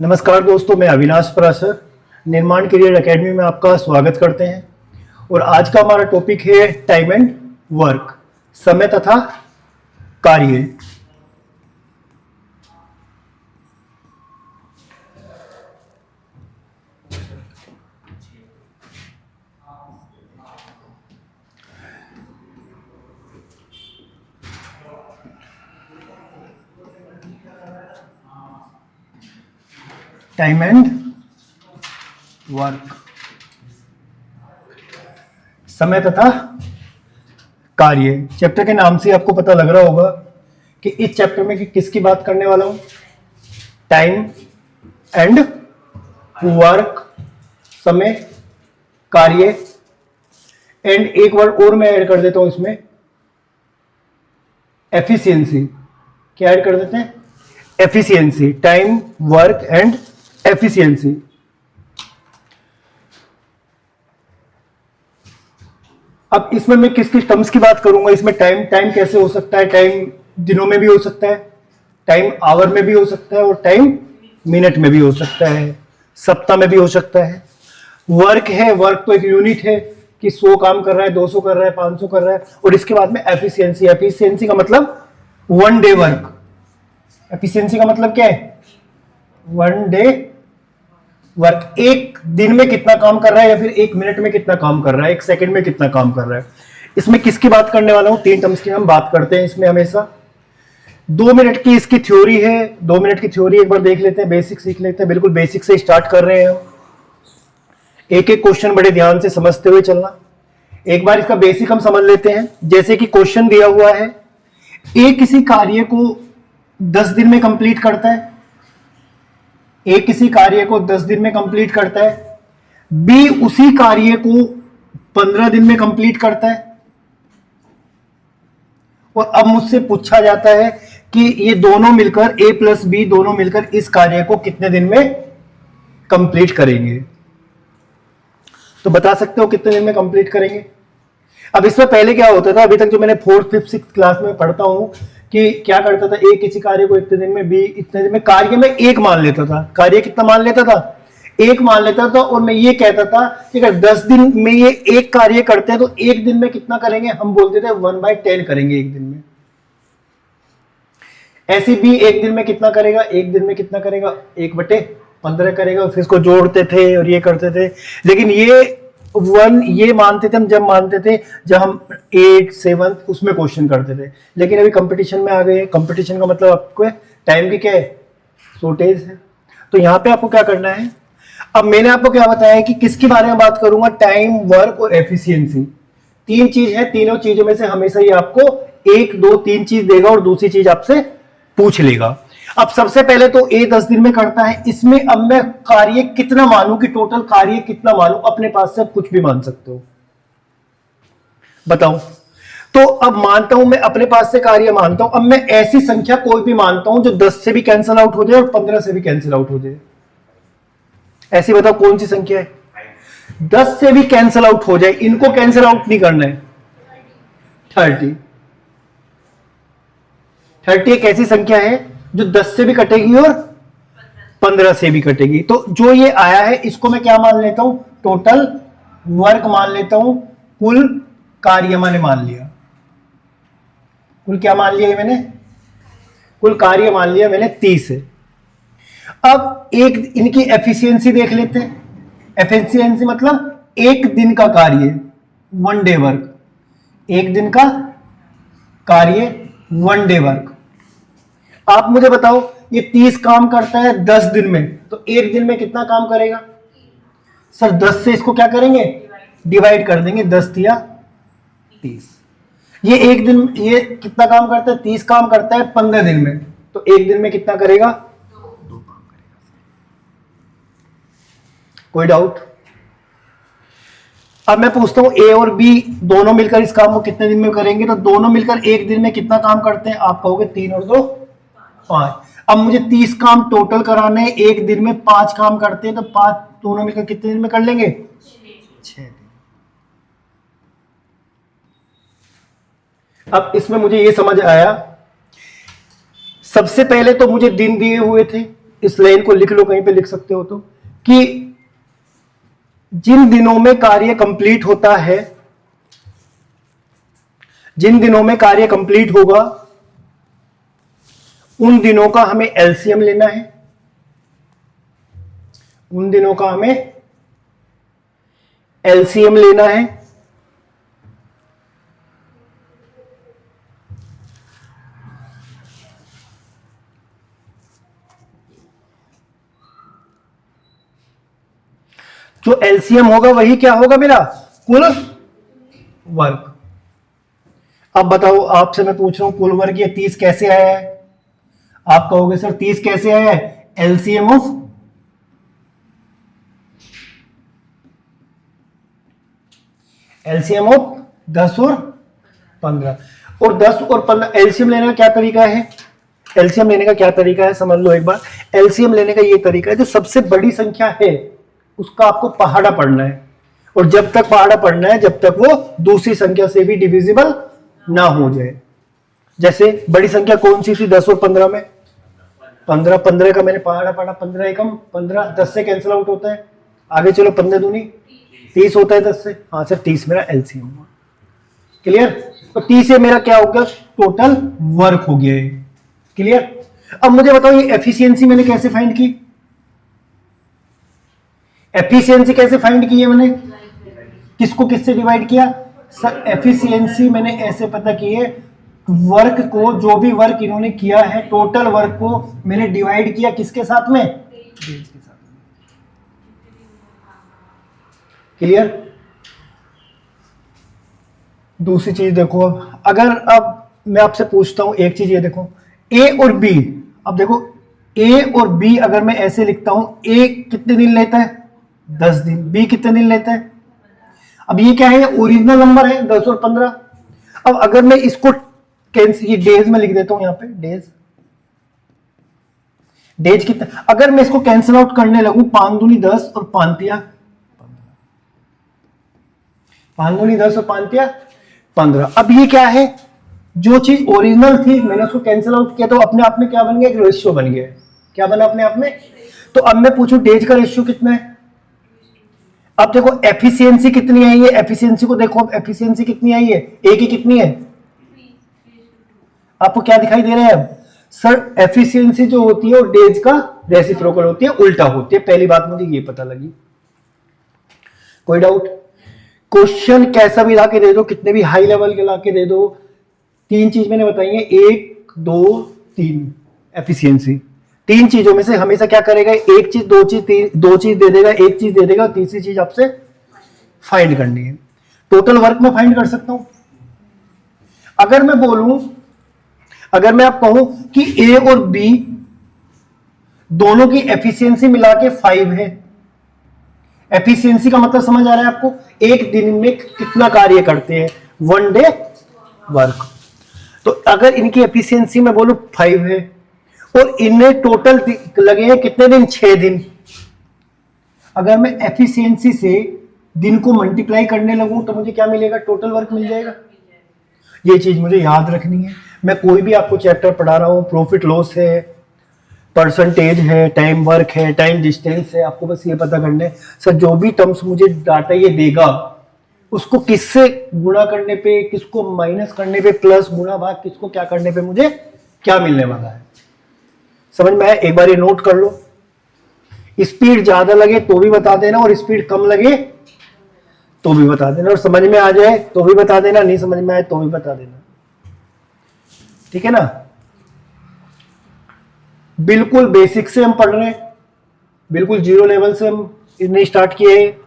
नमस्कार दोस्तों, मैं अविनाश पराशर निर्माण करियर एकेडमी में आपका स्वागत करते हैं। और आज का हमारा टॉपिक है टाइम एंड वर्क, समय तथा कार्य। टाइम एंड वर्क, समय तथा कार्य। चैप्टर के नाम से आपको पता लग रहा होगा कि इस चैप्टर में किसकी बात करने वाला हूं। टाइम एंड वर्क, समय, कार्य। एंड एक वर्ड और मैं ऐड कर देता हूं इसमें, एफिशिएंसी। क्या ऐड कर देते हैं? Efficiency. Time, work and efficiency. अब इसमें मैं किस किस टर्म्स की बात करूंगा। इसमें टाइम कैसे हो सकता है? टाइम दिनों में भी हो सकता है, टाइम आवर में भी हो सकता है, और टाइम मिनट में भी हो सकता है, सप्ताह में भी हो सकता है। वर्क है, वर्क तो एक यूनिट है कि 100 काम कर रहा है, 200 कर रहा है, 500 कर रहा है। और इसके बाद में एफिशिएंसी। एफिशिएंसी का मतलब वन डे वर्क। एफिशिएंसी का मतलब क्या है? One day work. एक दिन में कितना काम कर रहा है, या फिर एक मिनट में कितना काम कर रहा है, एक सेकंड में कितना काम कर रहा है। इसमें किसकी बात करने वाला हूं? 3 टर्म्स की हम बात करते हैं इसमें हमेशा। 2 मिनट की इसकी थ्योरी है। 2 मिनट की थ्योरी एक बार देख लेते हैं, बेसिक सीख लेते हैं। बिल्कुल बेसिक से स्टार्ट कर रहे हैं हम। एक एक क्वेश्चन बड़े ध्यान से समझते हुए चलना। एक बार इसका बेसिक हम समझ लेते हैं। जैसे कि क्वेश्चन दिया हुआ है, ए किसी कार्य को 10 दिन में कंप्लीट करता है। ए किसी कार्य को 10 दिन में कंप्लीट करता है। बी उसी कार्य को 15 दिन में कंप्लीट करता है। और अब मुझसे पूछा जाता है कि ये दोनों मिलकर, ए प्लस बी दोनों मिलकर इस कार्य को कितने दिन में कंप्लीट करेंगे। तो बता सकते हो कितने दिन में कंप्लीट करेंगे। अब इसमें पहले क्या होता था, अभी तक जो मैंने 4th, 5th, 6th क्लास में पढ़ता हूं कि क्या करता था, ए किसी कार्य को इतने दिन में, बी इतने दिन में। कार्य में एक मान लेता था। कार्य कितना मान लेता था? एक मान लेता था। और मैं ये कहता था कि अगर 10 दिन में ये एक कार्य करते हैं तो एक दिन में कितना करेंगे? हम बोलते थे 1/10 करेंगे एक दिन में। ऐसे भी एक दिन में कितना करेगा? एक दिन में कितना करेगा? 1/15 करेगा। फिर इसको जोड़ते थे और ये करते थे। लेकिन ये मानते थे हम, जब मानते थे जब हम 8th 7th उसमें क्वेश्चन करते थे। लेकिन अभी कंपटीशन में आ गए। कंपटीशन का मतलब आपको टाइम की क्या है? शॉर्टेज है। तो यहां पे आपको क्या करना है? अब मैंने आपको क्या बताया कि किसके बारे में बात करूंगा? टाइम, वर्क और एफिशिएंसी। 3 चीज है। तीनों चीजों में से हमेशा ही आपको 1 2 3 चीज देगा और दूसरी चीज आपसे पूछ लेगा। अब सबसे पहले तो ए 10 दिन में करता है। इसमें अब मैं कार्य कितना मानूं, कि टोटल कार्य कितना मानूं? अपने पास से कुछ भी मान सकते हो, बताओ। तो अब मानता हूं, मैं अपने पास से कार्य मानता हूं। अब मैं ऐसी संख्या कोई भी मानता हूं जो 10 से भी कैंसिल आउट हो जाए और 15 से भी कैंसिल आउट हो जाए। ऐसी बताओ कौन सी संख्या है? 10 से भी कैंसिल आउट हो जाए, इनको कैंसिल आउट नहीं करना है। 30। 30 एक ऐसी संख्या है जो 10 से भी कटेगी और 15 से भी कटेगी। तो जो ये आया है इसको मैं क्या मान लेता हूं? टोटल वर्क मान लेता हूं। कुल कार्य मैंने मान लिया। कुल क्या मान लिया मैंने? कुल कार्य मान लिया मैंने 30 है। अब एक इनकी एफिशिएंसी देख लेते हैं। एफिशिएंसी मतलब एक दिन का कार्य, 1 डे वर्क। एक दिन का कार्य, 1 डे वर्क। आप मुझे बताओ, ये 30 काम करता है 10 दिन में, तो एक दिन में कितना काम करेगा? सर 10 से इसको क्या करेंगे? डिवाइड कर देंगे। 10 दिया 30। ये एक दिन ये कितना काम करता है? 30 काम करता है 15 दिन में, तो एक दिन में कितना करेगा? 2 काम करेगा। कोई डाउट? अब मैं पूछता हूं, ए और बी दोनों मिलकर इस काम को कितने दिन में करेंगे? तो दोनों मिलकर एक दिन में कितना काम करते हैं? आप कहोगे 3 और 2 5। अब मुझे 30 काम टोटल कराने, एक दिन में 5 काम करते हैं, तो 5 दोनों मिलकर कितने दिन में कर लेंगे? 6 दिन। अब इसमें मुझे ये समझ आया, सबसे पहले तो मुझे दिन दिए हुए थे इस लाइन को लिख लो, कहीं पे लिख सकते हो तो, कि जिन दिनों में कार्य कंप्लीट होता है, जिन दिनों में कार्य कंप्लीट होगा उन दिनों का हमें एलसीएम लेना है, उन दिनों का हमें एलसीएम लेना है। जो एलसीएम होगा वही क्या होगा मेरा, कुल वर्क। अब बताओ, आपसे मैं पूछ रहा हूं कुल वर्क ये 30 कैसे आया है? आप कहोगे सर 30 कैसे आया है? एलसीएम ऑफ एलसीएम ऑफ 10 और 15, और 10 और 15 एलसीएम लेने का क्या तरीका है? एलसीएम लेने का क्या तरीका है समझ लो एक बार। एलसीएम लेने का ये तरीका है, जो सबसे बड़ी संख्या है उसका आपको पहाड़ा पढ़ना है, और जब तक पहाड़ा पढ़ना है जब तक वो दूसरी संख्या से भी डिविजिबल ना हो जाए। जैसे बड़ी संख्या कौन सी थी 10 और 15 में? 15, 15 का मैंने पहाड़ा पढ़ा, 15 एकम 15, 10 से कैंसिल आउट होता है, आगे चलो 15 दूनी 30 होता है 10 से, हाँ सर 30 मेरा एलसीएम हुआ। क्लियर? तो 30 से मेरा क्या होगा, टोटल वर्क हो गया है। क्लियर? अब मुझे बताओ ये एफिशिएंसी मैंने कैसे फाइंड की? एफिशिएंसी कैसे फाइंड की है मैंने? किसको किससे डिवाइड किया? सर एफिशिएंसी मैंने ऐसे पता की है, वर्क को, जो भी वर्क इन्होंने किया है टोटल वर्क को मैंने डिवाइड किया किसके साथ में? क्लियर? दूसरी चीज देखो, अब अगर अब मैं आपसे पूछता हूं एक चीज, ये देखो ए और बी। अब देखो ए और बी अगर मैं ऐसे लिखता हूं, ए कितने दिन लेता है? 10 दिन। बी कितने दिन लेता है? अब ये क्या है, ओरिजिनल नंबर है 10 और 15। अब अगर मैं इसको कैंसिल, ये डेज में लिख देता हूं, यहां पे डेज, डेज कितना, अगर मैं इसको कैंसिल आउट करने लगूं, 5 दूनी 10 और 5 तिया 5 दूनी 10 और 5 तिया 15। अब ये क्या है, जो चीज ओरिजिनल थी मैंने उसको कैंसिल आउट किया, तो अपने आप में क्या बन गया, एक रेशियो बन गया। क्या बना अपने आप में? तो अब मैं पूछूं डेज का रेशियो कितना है? अब देखो एफिशिएंसी कितनी आई है, एफिशिएंसी को देखो, अब एफिशिएंसी कितनी आई है, ए की कितनी है? आपको क्या दिखाई दे रहा है अब? सर एफिशिएंसी जो होती है वो डेज का रेसिप्रोकल होती है, उल्टा होती है। पहली बात मुझे ये पता लगी। कोई डाउट? क्वेश्चन कैसा भी ला के दे दो, कितने भी हाई लेवल के ला के दे दो, तीन चीज मैंने बताई है, 1 2 3 एफिशिएंसी। तीन चीजों में से हमेशा क्या करेगा, एक चीज दो चीज दो चीज दे देगा, एक चीज दे देगा, तीसरी चीज आपसे फाइंड करनी है। टोटल वर्क में फाइंड कर सकता हूं। अगर मैं बोलूं, अगर मैं आप कहूं कि ए और बी दोनों की एफिशिएंसी मिला के 5 है, एफिशिएंसी का मतलब समझ आ रहा है आपको? एक दिन में कितना कार्य करते हैं, 1 डे वर्क। तो अगर इनकी एफिशिएंसी मैं बोलूं 5 है, और इनमें टोटल लगे हैं कितने दिन, 6 दिन। अगर मैं एफिशिएंसी से दिन को मल्टीप्लाई करने लगूं तो मुझे क्या मिलेगा, टोटल वर्क मिल जाएगा। ये चीज मुझे याद रखनी है। मैं कोई भी आपको चैप्टर पढ़ा रहा हूं, प्रॉफिट लॉस है, परसेंटेज है, टाइम वर्क है, टाइम डिस्टेंस है, आपको बस ये पता करना है सर जो भी टर्म्स मुझे डाटा ये देगा उसको किससे गुणा करने पे, किसको माइनस करने पे, प्लस गुणा भाग किसको क्या करने पे मुझे क्या मिलने वाला है। समझ में आया? एक बार ये नोट कर लो। स्पीड ज्यादा लगे तो भी बता देना, और स्पीड कम लगे तो भी बता देना, और समझ में आ जाए तो भी बता देना, नहीं समझ में आए तो भी बता देना। ठीक है ना? बिल्कुल बेसिक से हम पढ़ रहे हैं, बिल्कुल जीरो लेवल से हम इन्हें स्टार्ट किए हैं।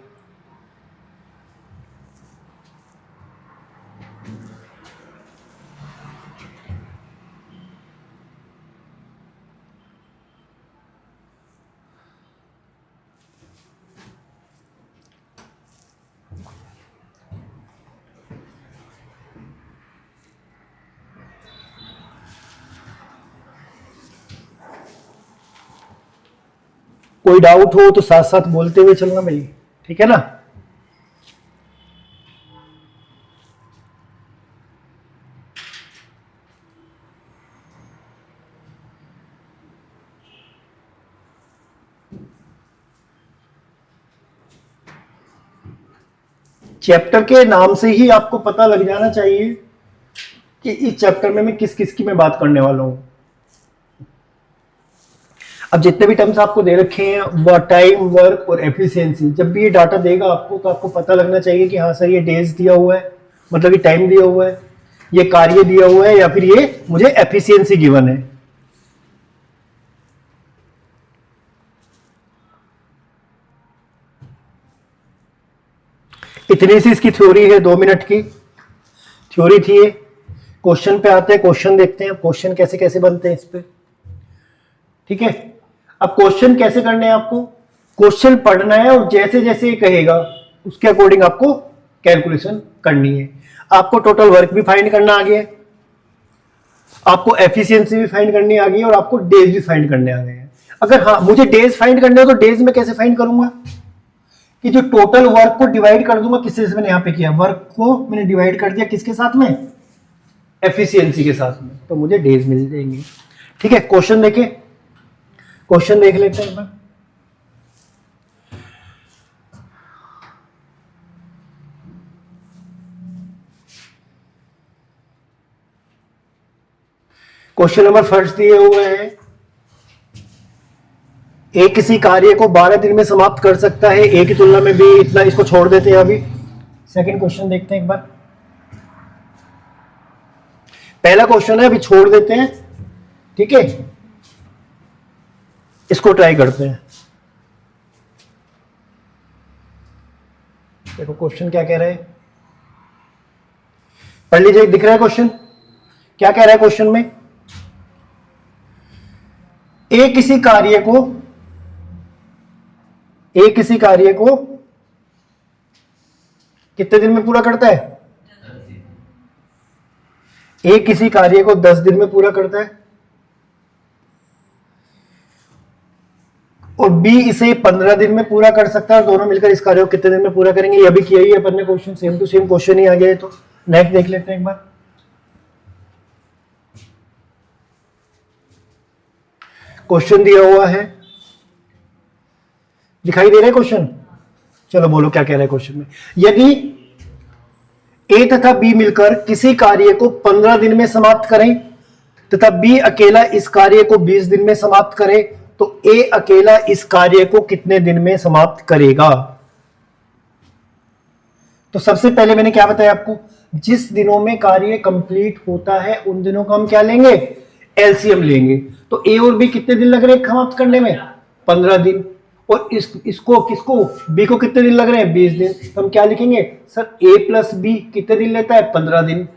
कोई डाउट हो तो साथ साथ बोलते हुए चलना भाई, ठीक है ना? चैप्टर के नाम से ही आपको पता लग जाना चाहिए कि इस चैप्टर में मैं किस किस की मैं बात करने वाला हूं। अब जितने भी टर्म्स आपको दे रखे हैं, वो टाइम, वर्क और एफिशिएंसी, जब भी ये डाटा देगा आपको तो आपको पता लगना चाहिए कि हाँ सर ये डेज दिया हुआ है, मतलब ये टाइम दिया हुआ है, ये कार्य दिया हुआ है, या फिर ये मुझे एफिशिएंसी गिवन है। इतनी सी इसकी थ्योरी है, 2 मिनट की थ्योरी थी ये। क्वेश्चन पे आते हैं, क्वेश्चन देखते हैं क्वेश्चन कैसे कैसे बनते हैं इस पे। ठीक है, अब क्वेश्चन कैसे करने हैं आपको, क्वेश्चन पढ़ना है और जैसे जैसे ये कहेगा उसके अकॉर्डिंग आपको कैलकुलेशन करनी है। आपको टोटल वर्क भी फाइंड करना आ गया है, आपको एफिशिएंसी भी फाइंड करनी आ गई है, और आपको डेज भी फाइंड करने आ गए हैं। अगर हाँ मुझे डेज फाइंड करने हो तो डेज में कैसे फाइंड करूंगा कि जो टोटल वर्क को डिवाइड कर दूंगा, किससे मैंने यहां पे किया, वर्क को मैंने डिवाइड कर दिया किसके साथ में, एफिशिएंसी के साथ में, तो मुझे डेज मिल जाएंगे। ठीक है, क्वेश्चन देखे, क्वेश्चन देख लेते हैं एक बार। क्वेश्चन नंबर फर्स्ट दिए हुए हैं, ए किसी कार्य को 12 दिन में समाप्त कर सकता है, ए की तुलना में भी इतना, इसको छोड़ देते हैं अभी। सेकंड क्वेश्चन देखते हैं एक बार। पहला क्वेश्चन है, अभी छोड़ देते हैं। ठीक है, इसको ट्राई करते हैं। देखो क्वेश्चन क्या कह रहा है, पढ़ लीजिए, दिख रहा है क्वेश्चन क्या कह रहा है। क्वेश्चन में ए किसी कार्य को कितने दिन में पूरा करता है, ए किसी कार्य को 10 दिन में पूरा करता है, और बी इसे 15 दिन में पूरा कर सकता है, और दोनों मिलकर इस कार्य को कितने दिन में पूरा करेंगे। ये अभी किया ही है अपन ने question, same to same question ही आ गया है। तो नेक्स्ट देख लेते हैं एक बार। क्वेश्चन दिया हुआ है, दिखाई दे रहा है क्वेश्चन, चलो बोलो क्या कह रहा है क्वेश्चन में। यदि ए तथा बी मिलकर किसी कार्य को 15 दिन में समाप्त करें तथा बी अकेला इस कार्य को 20 दिन में समाप्त करे, तो ए अकेला इस कार्य को कितने दिन में समाप्त करेगा। तो सबसे पहले मैंने क्या बताया आपको, जिस दिनों में कार्य कंप्लीट होता है उन दिनों का हम क्या लेंगे, एलसीएम लेंगे। तो ए और बी कितने दिन लग रहे हैं समाप्त करने में, 15 दिन, और इसको किसको, बी को कितने दिन लग रहे हैं, 20 दिन। तो हम क्या लिखेंगे, सर ए प्लस बी कितने दिन लेता है, 15 दिन,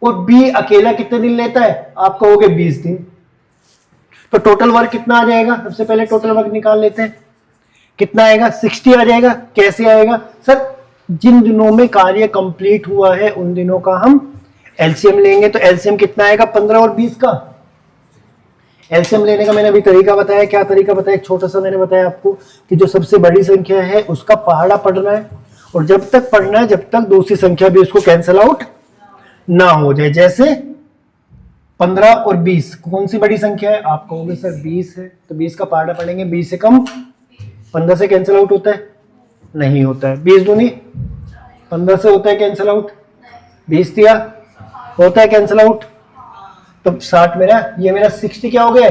और बी अकेला कितने दिन लेता है, आप कहोगे 20 दिन। तो टोटल वर्क कितना आ जाएगा, सबसे पहले टोटल वर्क निकाल लेते हैं, कितना आएगा, 60 आ जाएगा। कैसे आएगा, सर जिन दिनों में कार्य कंप्लीट हुआ है उन दिनों का हम एलसीएम लेंगे। तो एलसीएम कितना आएगा, 15 और 20 का। एलसीएम लेने का मैंने अभी तरीका बताया, क्या तरीका बताया, एक छोटा सा मैंने बताया आपको कि जो सबसे बड़ी संख्या है उसका पहाड़ा पढ़ना है, और जब तक पढ़ना है जब तक दूसरी संख्या भी उसको कैंसिल आउट ना हो जाए। जैसे 15 और 20 कौन सी बड़ी संख्या है, आप कहोगे सर 20 है, तो 20 का पहाड़ा पढ़ेंगे, 20 से कम 15 से कैंसिल आउट होता है, नहीं होता है। 20 दूनी 15 से होता है कैंसिल आउट, 20 दिया होता है कैंसिल आउट, तो 60 मेरा, ये मेरा 60 क्या हो गया,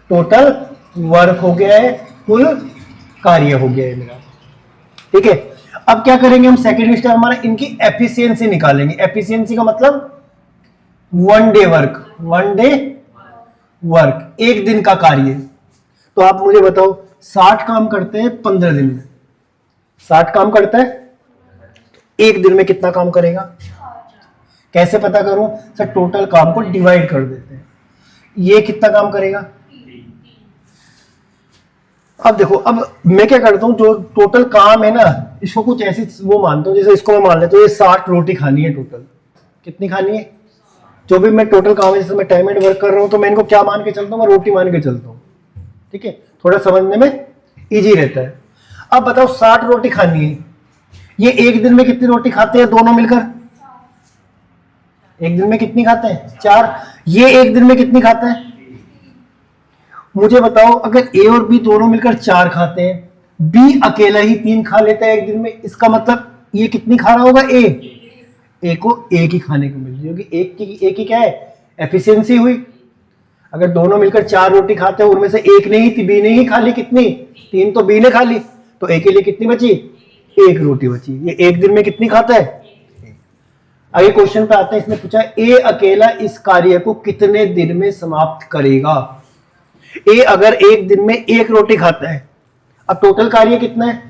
टोटल वर्क हो गया है, कुल कार्य हो गया है मेरा। ठीक है, अब क्या करेंगे हम, सेकेंड स्टेप हमारा इनकी एफिशिएंसी निकालेंगे। एफिशिएंसी का मतलब 1 डे वर्क, 1 डे वर्क, एक दिन का कार्य। तो आप मुझे बताओ 60 काम करते हैं 15 दिन में, 60 काम करता है तो एक दिन में कितना काम करेगा, कैसे पता करूं, सर टोटल काम को डिवाइड कर देते हैं, ये कितना काम करेगा। अब देखो, अब मैं क्या करता हूं, जो टोटल काम है ना, इसको कुछ ऐसी वो मानता हूं, जैसे इसको मैं मान लेता हूं ये 60 रोटी खानी है टोटल, कितनी खानी है, जो भी मैं टोटल काम है, जैसे मैं टाइम एंड वर्क कर रहा हूं तो मैं इनको क्या मान के चलता हूं, मैं रोटी मान के चलता हूं। ठीक है, थोड़ा समझने में इजी रहता है। अब बताओ 60 रोटी खानी है, ये एक दिन में कितनी रोटी खाते हैं दोनों मिलकर, एक दिन में कितनी खाते हैं, 4। ये एक दिन में कितनी खाता है, मुझे बताओ। अगर ए और बी दोनों मिलकर 4 खाते हैं, बी अकेला ही 3 खा लेता है एक दिन में, इसका मतलब ये कितनी खा रहा होगा, ए को एक ही खाने को मिल रही होगी। एक की क्या है, एफिशिएंसी हुई। अगर दोनों मिलकर 4 रोटी खाते हैं, उनमें से एक ने ही बी ने ही खा ली, कितनी, 3 तो बी ने खा ली, तो ए के लिए कितनी बची, 1 रोटी बची। ये एक दिन में कितनी खाता है। आगे क्वेश्चन पे आते हैं, इसने पूछा ए अकेला इस कार्य को कितने दिन में समाप्त करेगा। ए अगर एक दिन में 1 रोटी खाता है, अब टोटल कार्य कितना है,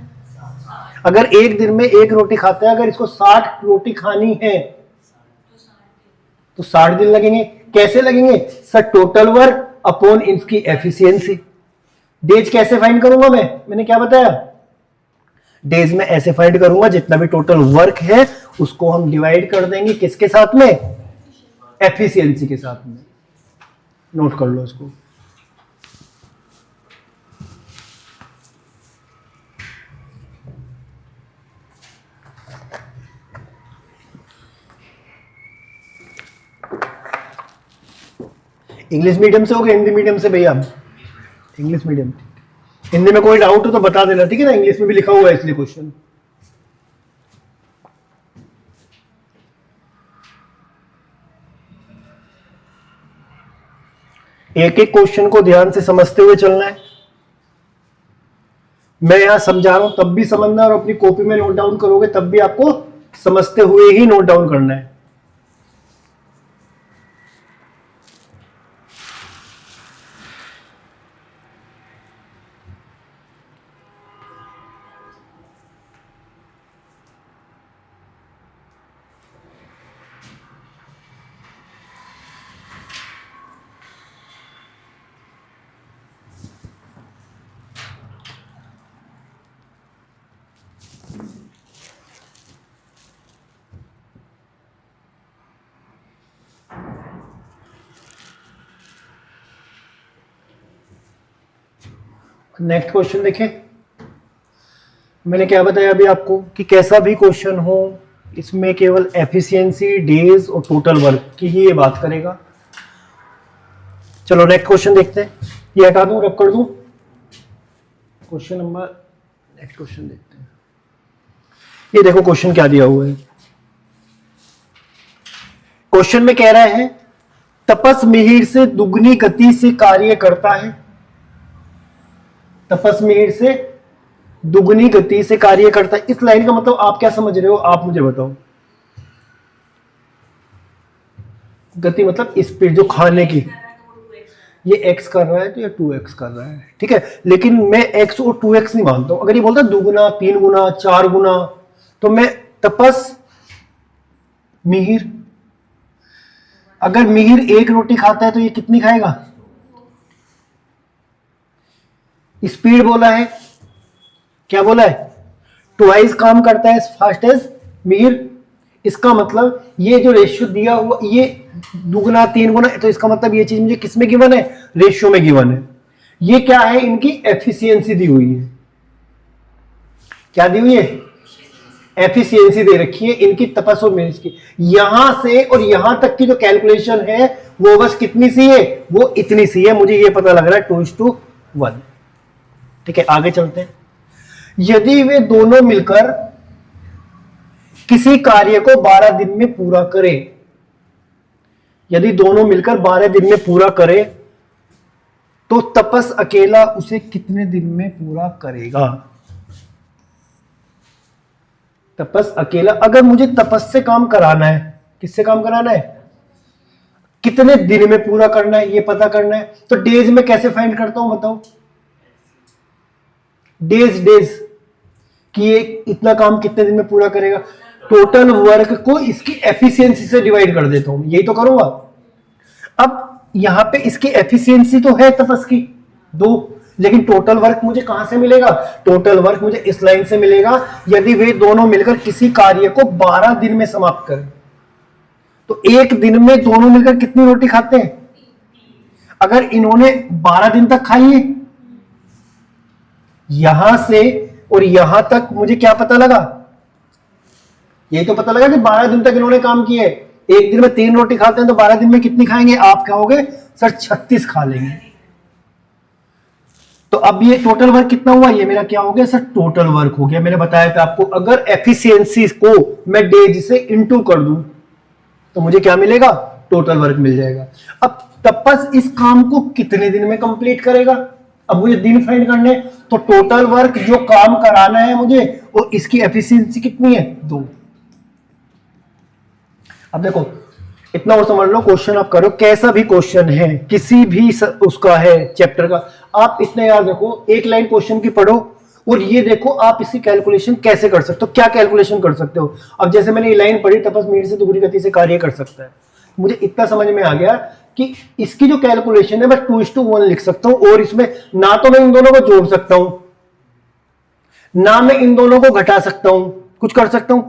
अगर एक दिन में 1 रोटी खाता है, अगर इसको 60 रोटी खानी है तो 60 दिन लगेंगे। कैसे लगेंगे सर, टोटल वर्क अपॉन इसकी एफिशिएंसी। डेज कैसे फाइंड करूंगा मैंने क्या बताया, डेज में ऐसे फाइंड करूंगा, जितना भी टोटल वर्क है उसको हम डिवाइड कर देंगे किसके साथ में, एफिशिएंसी के साथ में। नोट कर लो इसको। इंग्लिश मीडियम से हो गया, हिंदी मीडियम से भैया, इंग्लिश मीडियम। हिंदी में कोई डाउट हो तो बता देना, ठीक है ना, इंग्लिश में भी लिखा हुआ है इसलिए क्वेश्चन। एक एक क्वेश्चन को ध्यान से समझते हुए चलना है। मैं यहां समझा रहा हूं तब भी समझना, और अपनी कॉपी में नोट डाउन करोगे तब भी आपको समझते हुए ही नोट डाउन करना है। नेक्स्ट क्वेश्चन देखें। मैंने क्या बताया अभी आपको कि कैसा भी क्वेश्चन हो, इसमें केवल एफिशिएंसी, डेज और टोटल वर्क की ही ये बात करेगा। चलो नेक्स्ट क्वेश्चन देखते हैं। ये हटा दूं, रब कर दूं, क्वेश्चन नंबर, नेक्स्ट क्वेश्चन देखते हैं। ये देखो क्वेश्चन क्या दिया हुआ है। क्वेश्चन में कह रहा है तपस मिहिर से दुगनी गति से कार्य करता है। तपस मिहिर से दुगनी गति से कार्य करता है, इस लाइन का मतलब आप क्या समझ रहे हो, आप मुझे बताओ। गति मतलब स्पीड, जो खाने की, ये x कर रहा है तो ये 2x कर रहा है, ठीक है। लेकिन मैं x और 2x नहीं मानता हूं। अगर ये बोलता 2 गुना, 3 गुना, 4 गुना, तो मैं तपस मिहिर, अगर मिहिर 1 रोटी खाता है तो ये कितनी खाएगा, स्पीड बोला है, क्या बोला है, ट्वाइस काम करता है फास्ट एज मिहिर। इसका मतलब ये जो रेशियो दिया हुआ, ये 2 गुना 3 गुना, तो इसका मतलब ये चीज मुझे किसमें गिवन है, रेशियो में गिवन है। ये क्या है, इनकी एफिशिएंसी दी हुई है। क्या दी हुई है, एफिशिएंसी दे रखी है इनकी तपस और मिहिर की। यहां से और यहां तक की जो कैलकुलेशन है वो बस कितनी सी है, वो इतनी सी है। मुझे ये पता लग रहा है 2:1, ठीक है। आगे चलते हैं। यदि वे दोनों मिलकर किसी कार्य को 12 दिन में पूरा करें, यदि दोनों मिलकर 12 दिन में पूरा करें, तो तपस अकेला उसे कितने दिन में पूरा करेगा। तपस अकेला, अगर मुझे तपस से काम कराना है, किससे काम कराना है, कितने दिन में पूरा करना है ये पता करना है, तो डेज में कैसे फाइंड करता हूं बताओ। डेज कि ये इतना काम कितने दिन में पूरा करेगा, टोटल वर्क को इसकी एफिशिएंसी से डिवाइड कर देता हूं, यही तो करूंगा। अब यहां पे इसकी एफिशिएंसी तो है तपस की 2, लेकिन टोटल वर्क मुझे कहां से मिलेगा, टोटल वर्क मुझे इस लाइन से मिलेगा। यदि वे दोनों मिलकर किसी कार्य को 12 दिन में समाप्त करें, तो एक दिन में दोनों मिलकर कितनी रोटी खाते हैं। अगर इन्होंने 12 दिन तक खाई है, यहां से और यहां तक मुझे क्या पता लगा, यही तो पता लगा कि 12 दिन तक इन्होंने काम किया है। एक दिन में 3 रोटी खाते हैं तो 12 दिन में कितनी खाएंगे, आप कहोगे सर 36 खा लेंगे। तो अब ये टोटल वर्क कितना हुआ, ये मेरा क्या हो गया सर, टोटल वर्क हो गया। मैंने बताया था आपको, अगर एफिशिएंसी को मैं डेज से इनटू कर दूं तो मुझे क्या मिलेगा, टोटल वर्क मिल जाएगा। अब तपस इस काम को कितने दिन में कंप्लीट करेगा, अब मुझे दिन फाइंड करने, तो टोटल वर्क जो काम कराना है मुझे, और इसकी एफिशिएंसी कितनी है, 2। अब देखो इतना और समझ लो, क्वेश्चन आप करो, कैसा भी क्वेश्चन है, किसी भी उसका है चैप्टर का, आप इतना याद रखो, एक लाइन क्वेश्चन की पढ़ो और ये देखो आप इसकी कैलकुलेशन कैसे कर सकते हो, क्या कैलकुलेशन कर सकते हो। अब जैसे मैंने ये लाइन पढ़ी, तपस मिनट से दुगनी गति से कार्य कर सकता है, मुझे इतना समझ में आ गया कि इसकी जो कैलकुलेशन है मैं 2:1 लिख सकता हूं, और इसमें ना तो मैं इन दोनों को जोड़ सकता हूं, ना मैं इन दोनों को घटा सकता हूं, कुछ कर सकता हूं।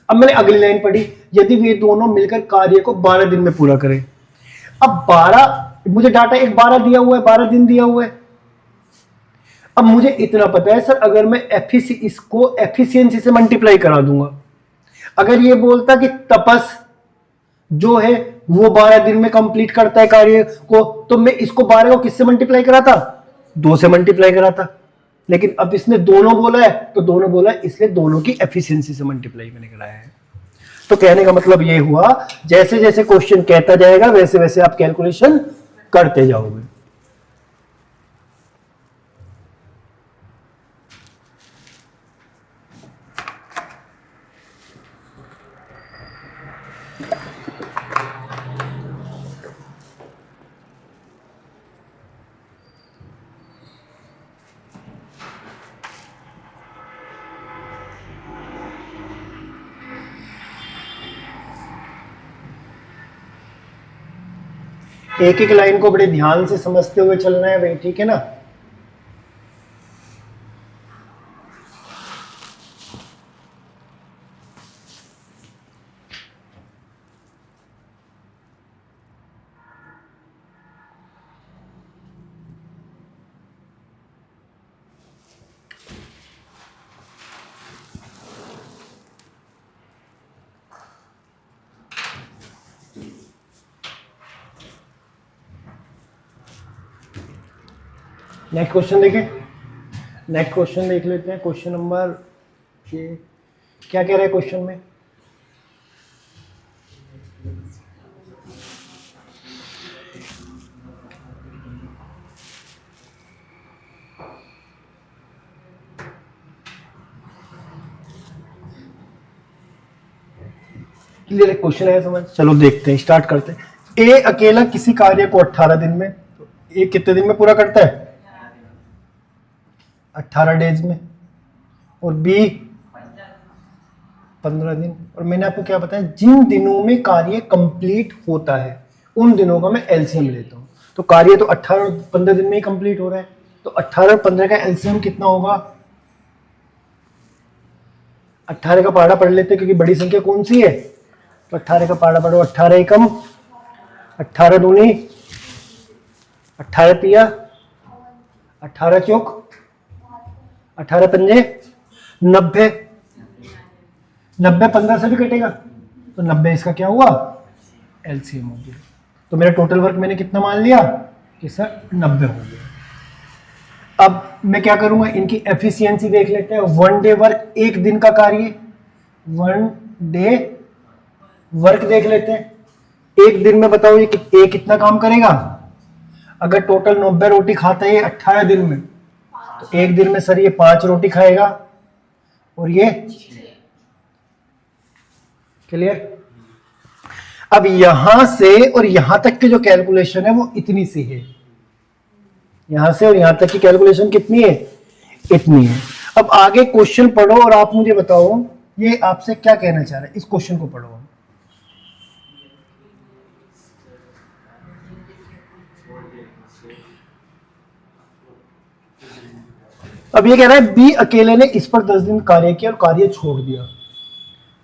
अब मैंने अगली लाइन पढ़ी, यदि वे दोनों मिलकर कार्य को 12 दिन में पूरा करें। अब 12 मुझे डाटा एक 12 दिया हुआ है, 12 दिन दिया हुआ है। अब मुझे इतना पता है सर, अगर मैं इसको एफिशिएंसी से मल्टीप्लाई करा दूंगा, अगर ये बोलता कि तपस जो है वो 12 दिन में कंप्लीट करता है कार्य को, तो मैं इसको 12 को किससे मल्टीप्लाई कराता, 2 से मल्टीप्लाई कराता। लेकिन अब इसने दोनों बोला है, तो दोनों बोला है, इसलिए दोनों की एफिशिएंसी से मल्टीप्लाई मैंने कराया है। तो कहने का मतलब ये हुआ, जैसे जैसे क्वेश्चन कहता जाएगा वैसे वैसे आप कैलकुलेशन करते जाओगे। एक एक लाइन को बड़े ध्यान से समझते हुए चलना है भाई, ठीक है ना। नेक्स्ट क्वेश्चन देखें, नेक्स्ट क्वेश्चन देख लेते हैं। क्वेश्चन नंबर, ये क्या कह रहा है क्वेश्चन में, क्लियर क्वेश्चन है समझ, चलो देखते हैं, स्टार्ट करते हैं। ए अकेला किसी कार्य को 18 दिन में, तो ए कितने दिन में पूरा करता है, 18 डेज में, और बी 15 दिन। और मैंने आपको क्या बताया, जिन दिनों में कार्य कंप्लीट होता है उन दिनों का मैं एलसीएम लेता हूं। तो कार्य तो 18 और 15 दिन में ही कंप्लीट हो रहा है, तो 18 और 15 का एलसीएम कितना होगा, 18 का पहाड़ा पढ़ लेते हैं क्योंकि बड़ी संख्या कौन सी है, तो 18 का पहाड़ा पढ़ो, 18 एकम, 18 दूनी, 18 तिया, 18 चौक, 18 पंजे 90, 90 15 से भी कटेगा, तो 90 इसका क्या हुआ, एलसीएम हो गया। तो मेरा टोटल वर्क मैंने कितना मान लिया कि सर 90 हो गया। अब मैं क्या करूंगा, इनकी एफिशिएंसी देख लेते हैं। 1 डे वर्क, एक दिन का कार्य, 1 डे वर्क देख लेते हैं। एक दिन में बताओ ये कितना काम करेगा, अगर टोटल 90 रोटी खाता है 18 दिन में, तो एक दिन में सर ये 5 रोटी खाएगा, और ये क्लियर। अब यहां से और यहां तक की जो कैलकुलेशन है वो इतनी सी है, यहां से और यहां तक की कैलकुलेशन कितनी है, इतनी है। अब आगे क्वेश्चन पढ़ो और आप मुझे बताओ ये आपसे क्या कहना चाह रहा है, इस क्वेश्चन को पढ़ो। अब ये कह रहा है बी अकेले ने इस पर 10 दिन कार्य किया और कार्य छोड़ दिया,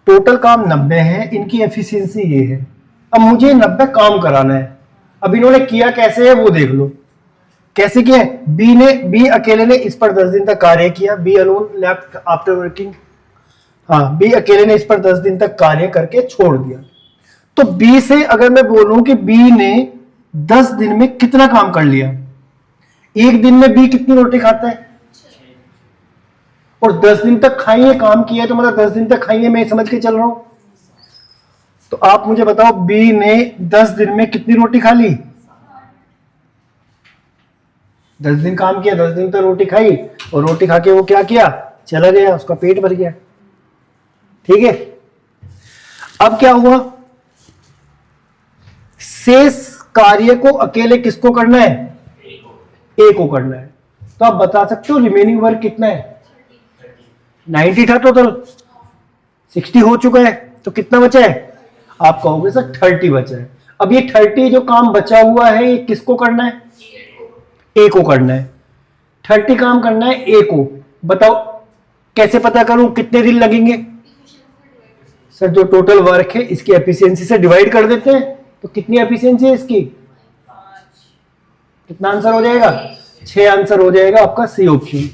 टोटल काम 90 है, इनकी एफिशिएंसी ये है। अब मुझे 90 काम कराना है, अब इन्होंने किया कैसे है वो देख लो, कैसे किया है। बी अकेले ने इस पर 10 दिन तक कार्य किया, B alone left after working, हाँ बी अकेले ने इस पर 10 दिन तक कार्य करके छोड़ दिया। तो बी से अगर मैं बोलूं कि बी ने 10 दिन में कितना काम कर लिया, एक दिन में बी कितनी रोटी खाता है? और 10 दिन तक खाइए, काम किया है तो मतलब 10 दिन तक खाइए, मैं समझ के चल रहा हूं। तो आप मुझे बताओ बी ने 10 दिन में कितनी रोटी खा ली? 10 दिन काम किया, 10 दिन तक रोटी खाई, और रोटी खा के वो क्या किया, चला गया, उसका पेट भर गया। ठीक है, अब क्या हुआ, शेष कार्य को अकेले किसको करना है? ए को करना है। तो आप बता सकते हो रिमेनिंग वर्क कितना है? 90 था टोटल, 60 हो चुका है, तो कितना बचा है? आप कहोगे सर 30 बचा है। अब ये 30 जो काम बचा हुआ है ये किसको करना है? ए को करना है। 30 काम करना है ए को। बताओ कैसे पता करूं, कितने दिन लगेंगे? सर जो टोटल वर्क है इसकी एफिशिएंसी से डिवाइड कर देते हैं, तो कितनी एफिशिएंसी है इसकी? कितना आंसर हो जाएगा? 6 आंसर हो जाएगा आपका सी ऑप्शन।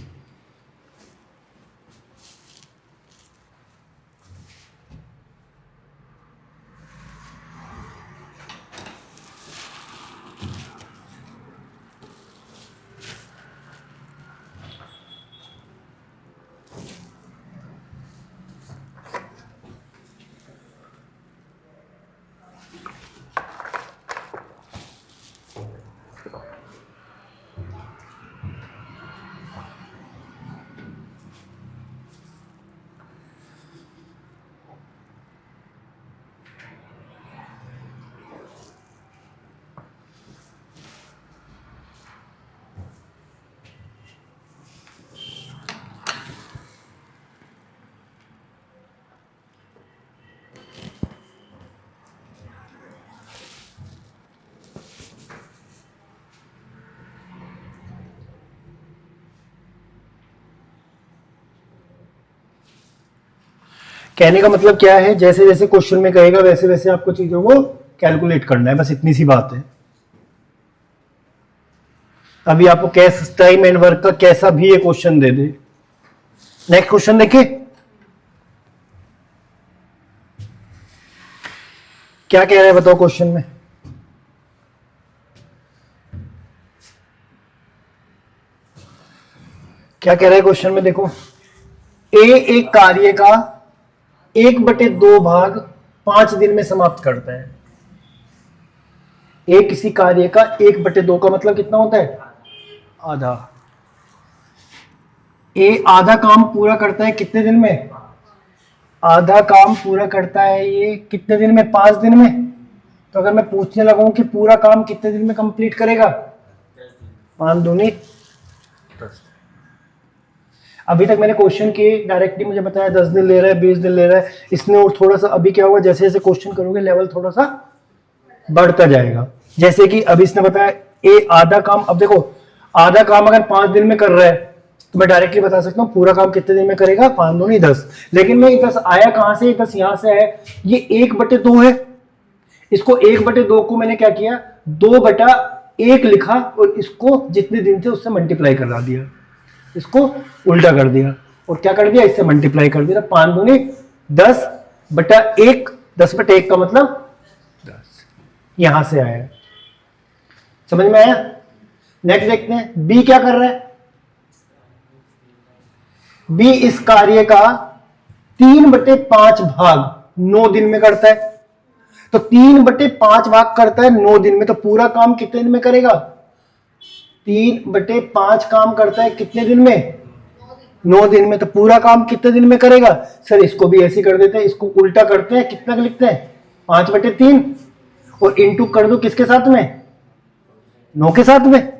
कहने का मतलब क्या है, जैसे जैसे क्वेश्चन में कहेगा वैसे वैसे आपको चीजों को कैलकुलेट करना है, बस इतनी सी बात है। अभी आपको कैश टाइम एंड वर्क का कैसा भी ये क्वेश्चन दे दे। नेक्स्ट क्वेश्चन देखिए, क्या कह रहा है बताओ क्वेश्चन में। क्या कह रहा है क्वेश्चन में, देखो ए एक कार्य का 1/2 भाग 5 दिन में समाप्त करता है। ए किसी कार्य का 1/2 का मतलब कितना होता है? आधा। ए आधा काम पूरा करता है कितने दिन में? आधा काम पूरा करता है ये कितने दिन में? 5 दिन में। तो अगर मैं पूछने लगूं कि पूरा काम कितने दिन में कंप्लीट करेगा? 5 दूनी 10। अभी तक मैंने क्वेश्चन किए, डायरेक्टली मुझे बताया 10 दिन ले रहा है, 20 दिन ले रहा है। इसने और थोड़ा सा अभी क्या हुआ, जैसे जैसे क्वेश्चन करोगे लेवल थोड़ा सा बढ़ता जाएगा। जैसे कि अभी इसने बताया ए आधा काम, अब देखो आधा काम अगर 5 दिन में कर रहा है तो मैं डायरेक्टली बता सकता हूँ पूरा काम कितने दिन में करेगा? 5 दूनी 10। लेकिन मैं 10 आया कहां से? 10 यहां से है, ये 1/2 है। इसको 1/2 को मैंने क्या किया, 2/1 लिखा और इसको जितने दिन थे उससे मल्टीप्लाई करा दिया, इसको उल्टा कर दिया और क्या कर दिया, इससे मल्टीप्लाई कर दिया। 5 दूनी 10/1, 10/1 का मतलब 10। यहां से आया, समझ में आया? नेक्स्ट देखते हैं बी क्या कर रहा है। बी इस कार्य का 3/5 भाग 9 दिन में करता है। तो 3/5 भाग करता है 9 दिन में, तो पूरा काम कितने दिन में करेगा? 3/5 काम करता है कितने दिन में? 9 दिन में। तो पूरा काम कितने दिन में करेगा? सर इसको भी ऐसे कर देते हैं, इसको उल्टा करते हैं, कितना लिखते हैं? 5/3 और इंटू कर दो किसके साथ में? 9 के साथ में।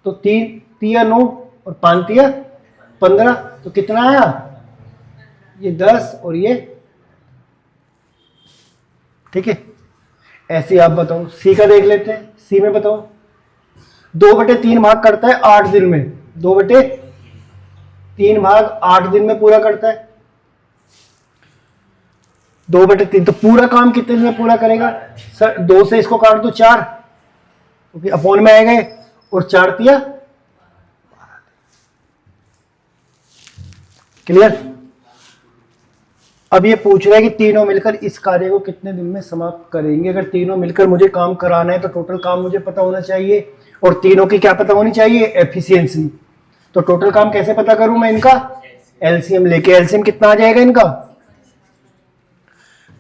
तो 3 तिया 9 और 5 तिया 15, तो कितना आया? ये 10 और ये, ठीक है। ऐसे आप बताओ सी का देख लेते हैं। सी में बताओ 2/3 भाग करता है 8 दिन में, 2/3 भाग 8 दिन में पूरा करता है। 2/3 तो पूरा काम कितने दिन में पूरा करेगा? सर 2 से इसको काट दो 4, क्योंकि अपोन में आएगा और 4 तिया। क्लियर? अब ये पूछ रहा है कि तीनों मिलकर इस कार्य को कितने दिन में समाप्त करेंगे। अगर तीनों मिलकर मुझे काम कराना है तो टोटल काम मुझे पता होना चाहिए, और तीनों की क्या पता होनी चाहिए, एफिशिएंसी। तो टोटल काम कैसे पता करूं मैं इनका, एलसीएम लेके। एलसीएम कितना आ जाएगा इनका,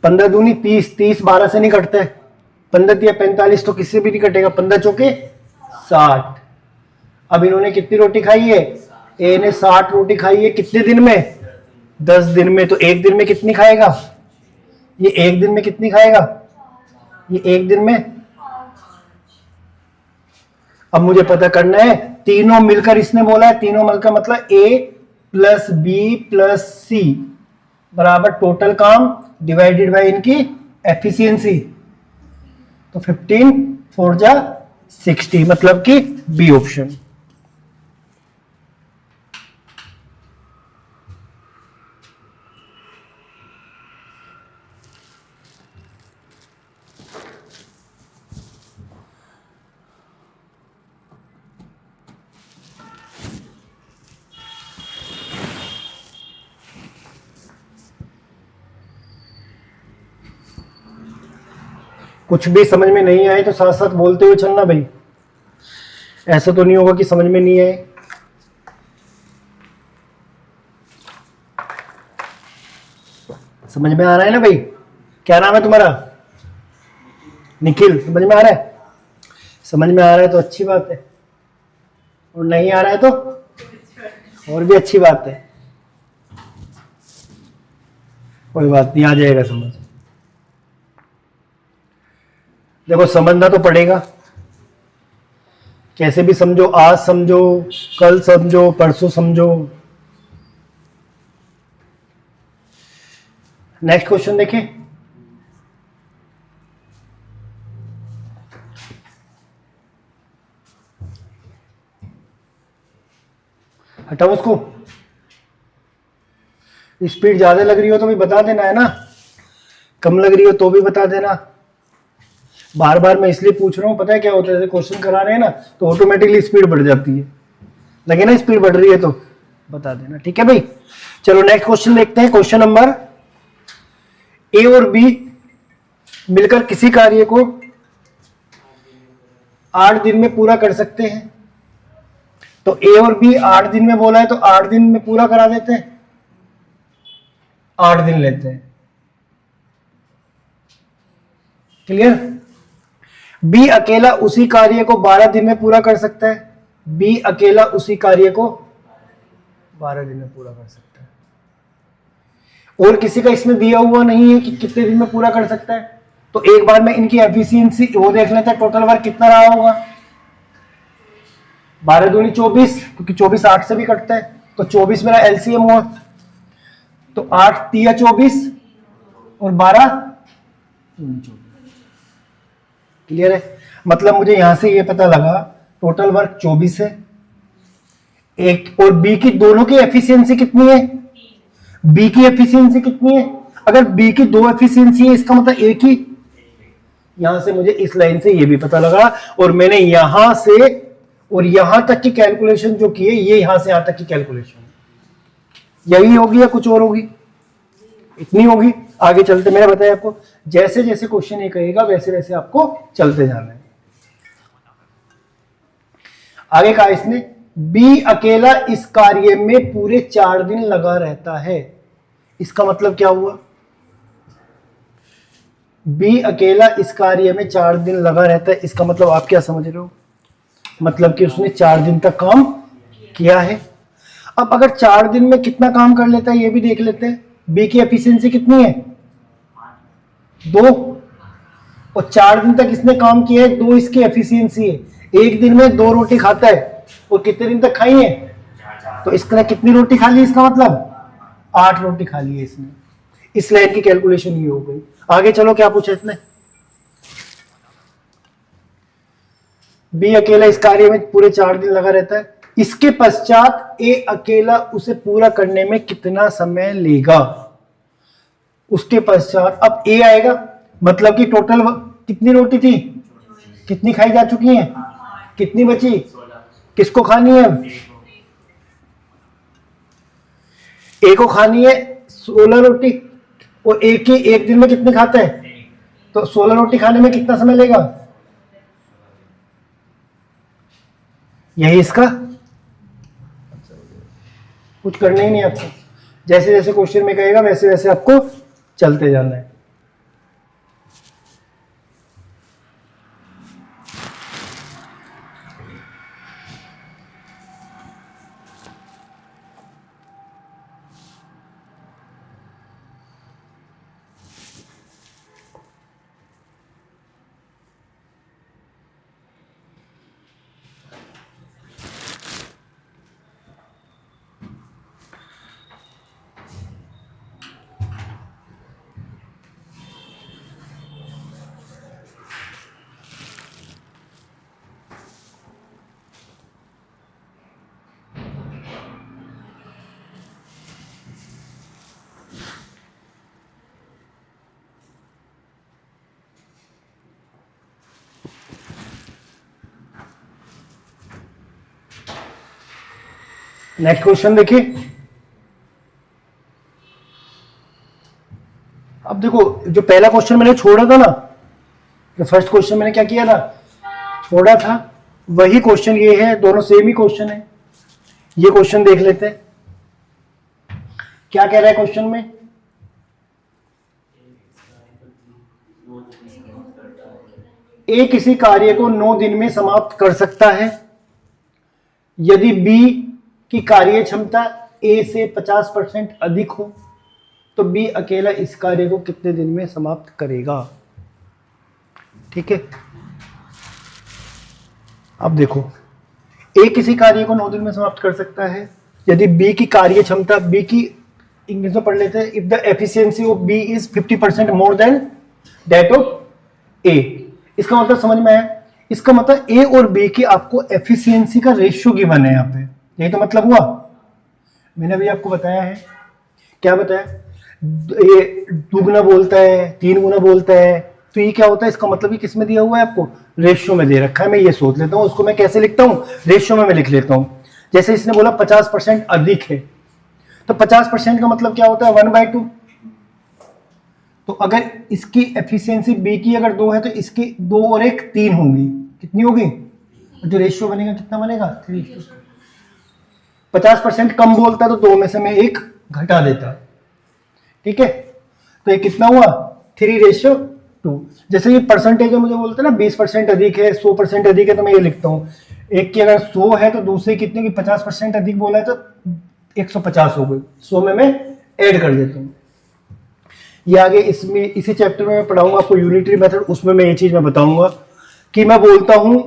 15 दूनी 30, 30 12 से नहीं कटता है, 15 या 45 तो किससे भी नहीं कटेगा, 15 चौके 60। अब इन्होंने कितनी रोटी खाई है, ए ने 60 रोटी खाई है, कितने दिन में, 10 दिन में। तो एक दिन में कितनी खाएगा, ये एक दिन में कितनी खाएगा, ये एक दिन में। अब मुझे पता करना है तीनों मिलकर, इसने बोला है तीनों मिलकर मतलब ए प्लस बी प्लस सी बराबर टोटल काम डिवाइडेड बाय इनकी एफिशिएंसी। तो 15 4 जा 60, मतलब कि बी ऑप्शन। कुछ भी समझ में नहीं आए तो साथ साथ बोलते हुए चलना भाई, ऐसा तो नहीं होगा कि समझ में नहीं आए। समझ में आ रहा है ना भाई, क्या नाम है तुम्हारा, निखिल। समझ में आ रहा है, समझ में आ रहा है तो अच्छी बात है, और नहीं आ रहा है तो और भी अच्छी बात है, कोई बात नहीं, आ जाएगा समझ। देखो समझना तो पड़ेगा, कैसे भी समझो, आज समझो, कल समझो, परसों समझो। नेक्स्ट क्वेश्चन देखें। हटाओ उसको, स्पीड ज्यादा लग रही हो तो भी बता देना है ना, कम लग रही हो तो भी बता देना। बार बार मैं इसलिए पूछ रहा हूँ, पता है क्या होता है, जैसे क्वेश्चन करा रहे हैं ना तो ऑटोमेटिकली स्पीड बढ़ जाती है, लगे ना स्पीड बढ़ रही है तो बता देना, ठीक है भाई। चलो नेक्स्ट क्वेश्चन देखते हैं। क्वेश्चन नंबर, ए और बी मिलकर किसी कार्य को 8 दिन में पूरा कर सकते हैं। तो ए और बी 8 दिन में बोला है तो 8 दिन में पूरा करा देते हैं, 8 दिन लेते हैं, क्लियर। बी अकेला उसी कार्य को 12 दिन में पूरा कर सकता है, बी अकेला उसी कार्य को 12 दिन में पूरा कर सकता है, और किसी का इसमें दिया हुआ नहीं है कि कितने दिन में पूरा कर सकता है। तो एक बार में इनकी एफिशिएंसी वो देख लेते हैं, टोटल वर्क कितना रहा होगा, 12 दूनी 24, क्योंकि 24 8 से भी कटता है, तो 24 मेरा एलसीएम हुआ, तो 8 तिया 24 और 12 24, क्लियर है। मतलब मुझे यहां से ये पता लगा टोटल वर्क 24 है, एक और बी की दोनों की एफिशिएंसी कितनी है, बी की एफिशिएंसी कितनी है। अगर बी की 2 एफिशिएंसी है इसका मतलब एक ही, यहां से मुझे इस लाइन से ये भी पता लगा, और मैंने यहां से और यहां तक की कैलकुलेशन जो की है, ये यहां से यहां तक की कैलकुलेशन यही होगी या कुछ और होगी, इतनी होगी। आगे चलते मैंने बताया आपको, जैसे जैसे क्वेश्चन ये कहेगा वैसे वैसे आपको चलते जाना है। आगे कहा इसने, बी अकेला इस कार्य में पूरे 4 दिन लगा रहता है। इसका मतलब क्या हुआ, बी अकेला इस कार्य में 4 दिन लगा रहता है, इसका मतलब आप क्या समझ रहे हो, मतलब कि उसने 4 दिन तक काम किया है। अब अगर 4 दिन में कितना काम कर लेता है ये भी देख लेते हैं। बी की एफिशिएंसी कितनी है, 2, और 4 दिन तक इसने काम किया है, 2 इसकी एफिशिएंसी है। एक दिन में 2 रोटी खाता है, और कितने दिन तक खाई है, तो इसने कितनी रोटी खा ली, इसका मतलब 8 रोटी खा ली है इसने। इस लाइन की कैलकुलेशन ये हो गई। आगे चलो क्या पूछा इसने, बी अकेला इस कार्य में पूरे 4 दिन लगा रहता है, इसके पश्चात ए अकेला उसे पूरा करने में कितना समय लेगा। उसके पश्चात अब ए आएगा, मतलब कि टोटल कितनी रोटी थी, कितनी खाई जा चुकी है, कितनी बची, किसको खानी है, ए को खानी है 16 रोटी, और एक दिन में कितने खाता है? तो 16 रोटी खाने में कितना समय लेगा? यही इसका, कुछ करना ही नहीं आपको, जैसे जैसे क्वेश्चन में कहेगा वैसे वैसे आपको चलते जाना है। नेक्स्ट क्वेश्चन देखिए। अब देखो, जो पहला क्वेश्चन मैंने छोड़ा था ना, जो फर्स्ट क्वेश्चन मैंने क्या किया था, छोड़ा था, वही क्वेश्चन ये है, दोनों सेम ही क्वेश्चन है। ये क्वेश्चन देख लेते हैं क्या कह रहा है क्वेश्चन में। ए किसी कार्य को 9 दिन में समाप्त कर सकता है यदि बी की कार्य क्षमता ए से 50% अधिक हो, तो बी अकेला इस कार्य को कितने दिन में समाप्त करेगा। ठीक है, अब देखो, ए किसी कार्य को 9 दिन में समाप्त कर सकता है यदि बी की कार्य क्षमता, बी की इंग्लिश में पढ़ लेते हैं, if the efficiency of B is 50% more than that of A. इसका मतलब समझ में आया? इसका मतलब ए और बी की आपको एफिशिएंसी का रेशियो गिवन है यहाँ पे, यही तो मतलब हुआ। मैंने अभी आपको बताया है, क्या बताया, ये 2 गुना बोलता है, 3 गुना बोलता है, तो ये क्या होता है, इसका मतलब ये किस में दिया हुआ है आपको, रेशियो में दे रखा है। मैं ये सोच लेता हूँ, उसको मैं कैसे लिखता हूँ, रेशियो में मैं लिख लेता हूँ। जैसे इसने बोला 50% अधिक है, तो 50% का मतलब क्या होता है, 1/2। तो अगर इसकी एफिशिएंसी बी की अगर 2 है तो इसकी 2 और 1 3 होंगी, कितनी होगी, जो रेशियो बनेगा कितना बनेगा, 3। 50% कम बोलता है तो 2 में से मैं 1 घटा देता। ठीक है, तो ये कितना हुआ, 3:2। जैसे ये परसेंटेज है, मुझे बोलते हैं ना 20% अधिक है, 100% अधिक है, तो मैं ये लिखता हूँ, एक की अगर 100 है तो दूसरे कितने की 50% अधिक बोला है तो 150 हो गई, 100 में मैं ऐड कर देता हूँ। ये आगे इसमें इसी चैप्टर में मैं पढ़ाऊंगा आपको यूनिटरी मेथड, उसमें मैं ये चीज मैं बताऊंगा कि मैं बोलता हूं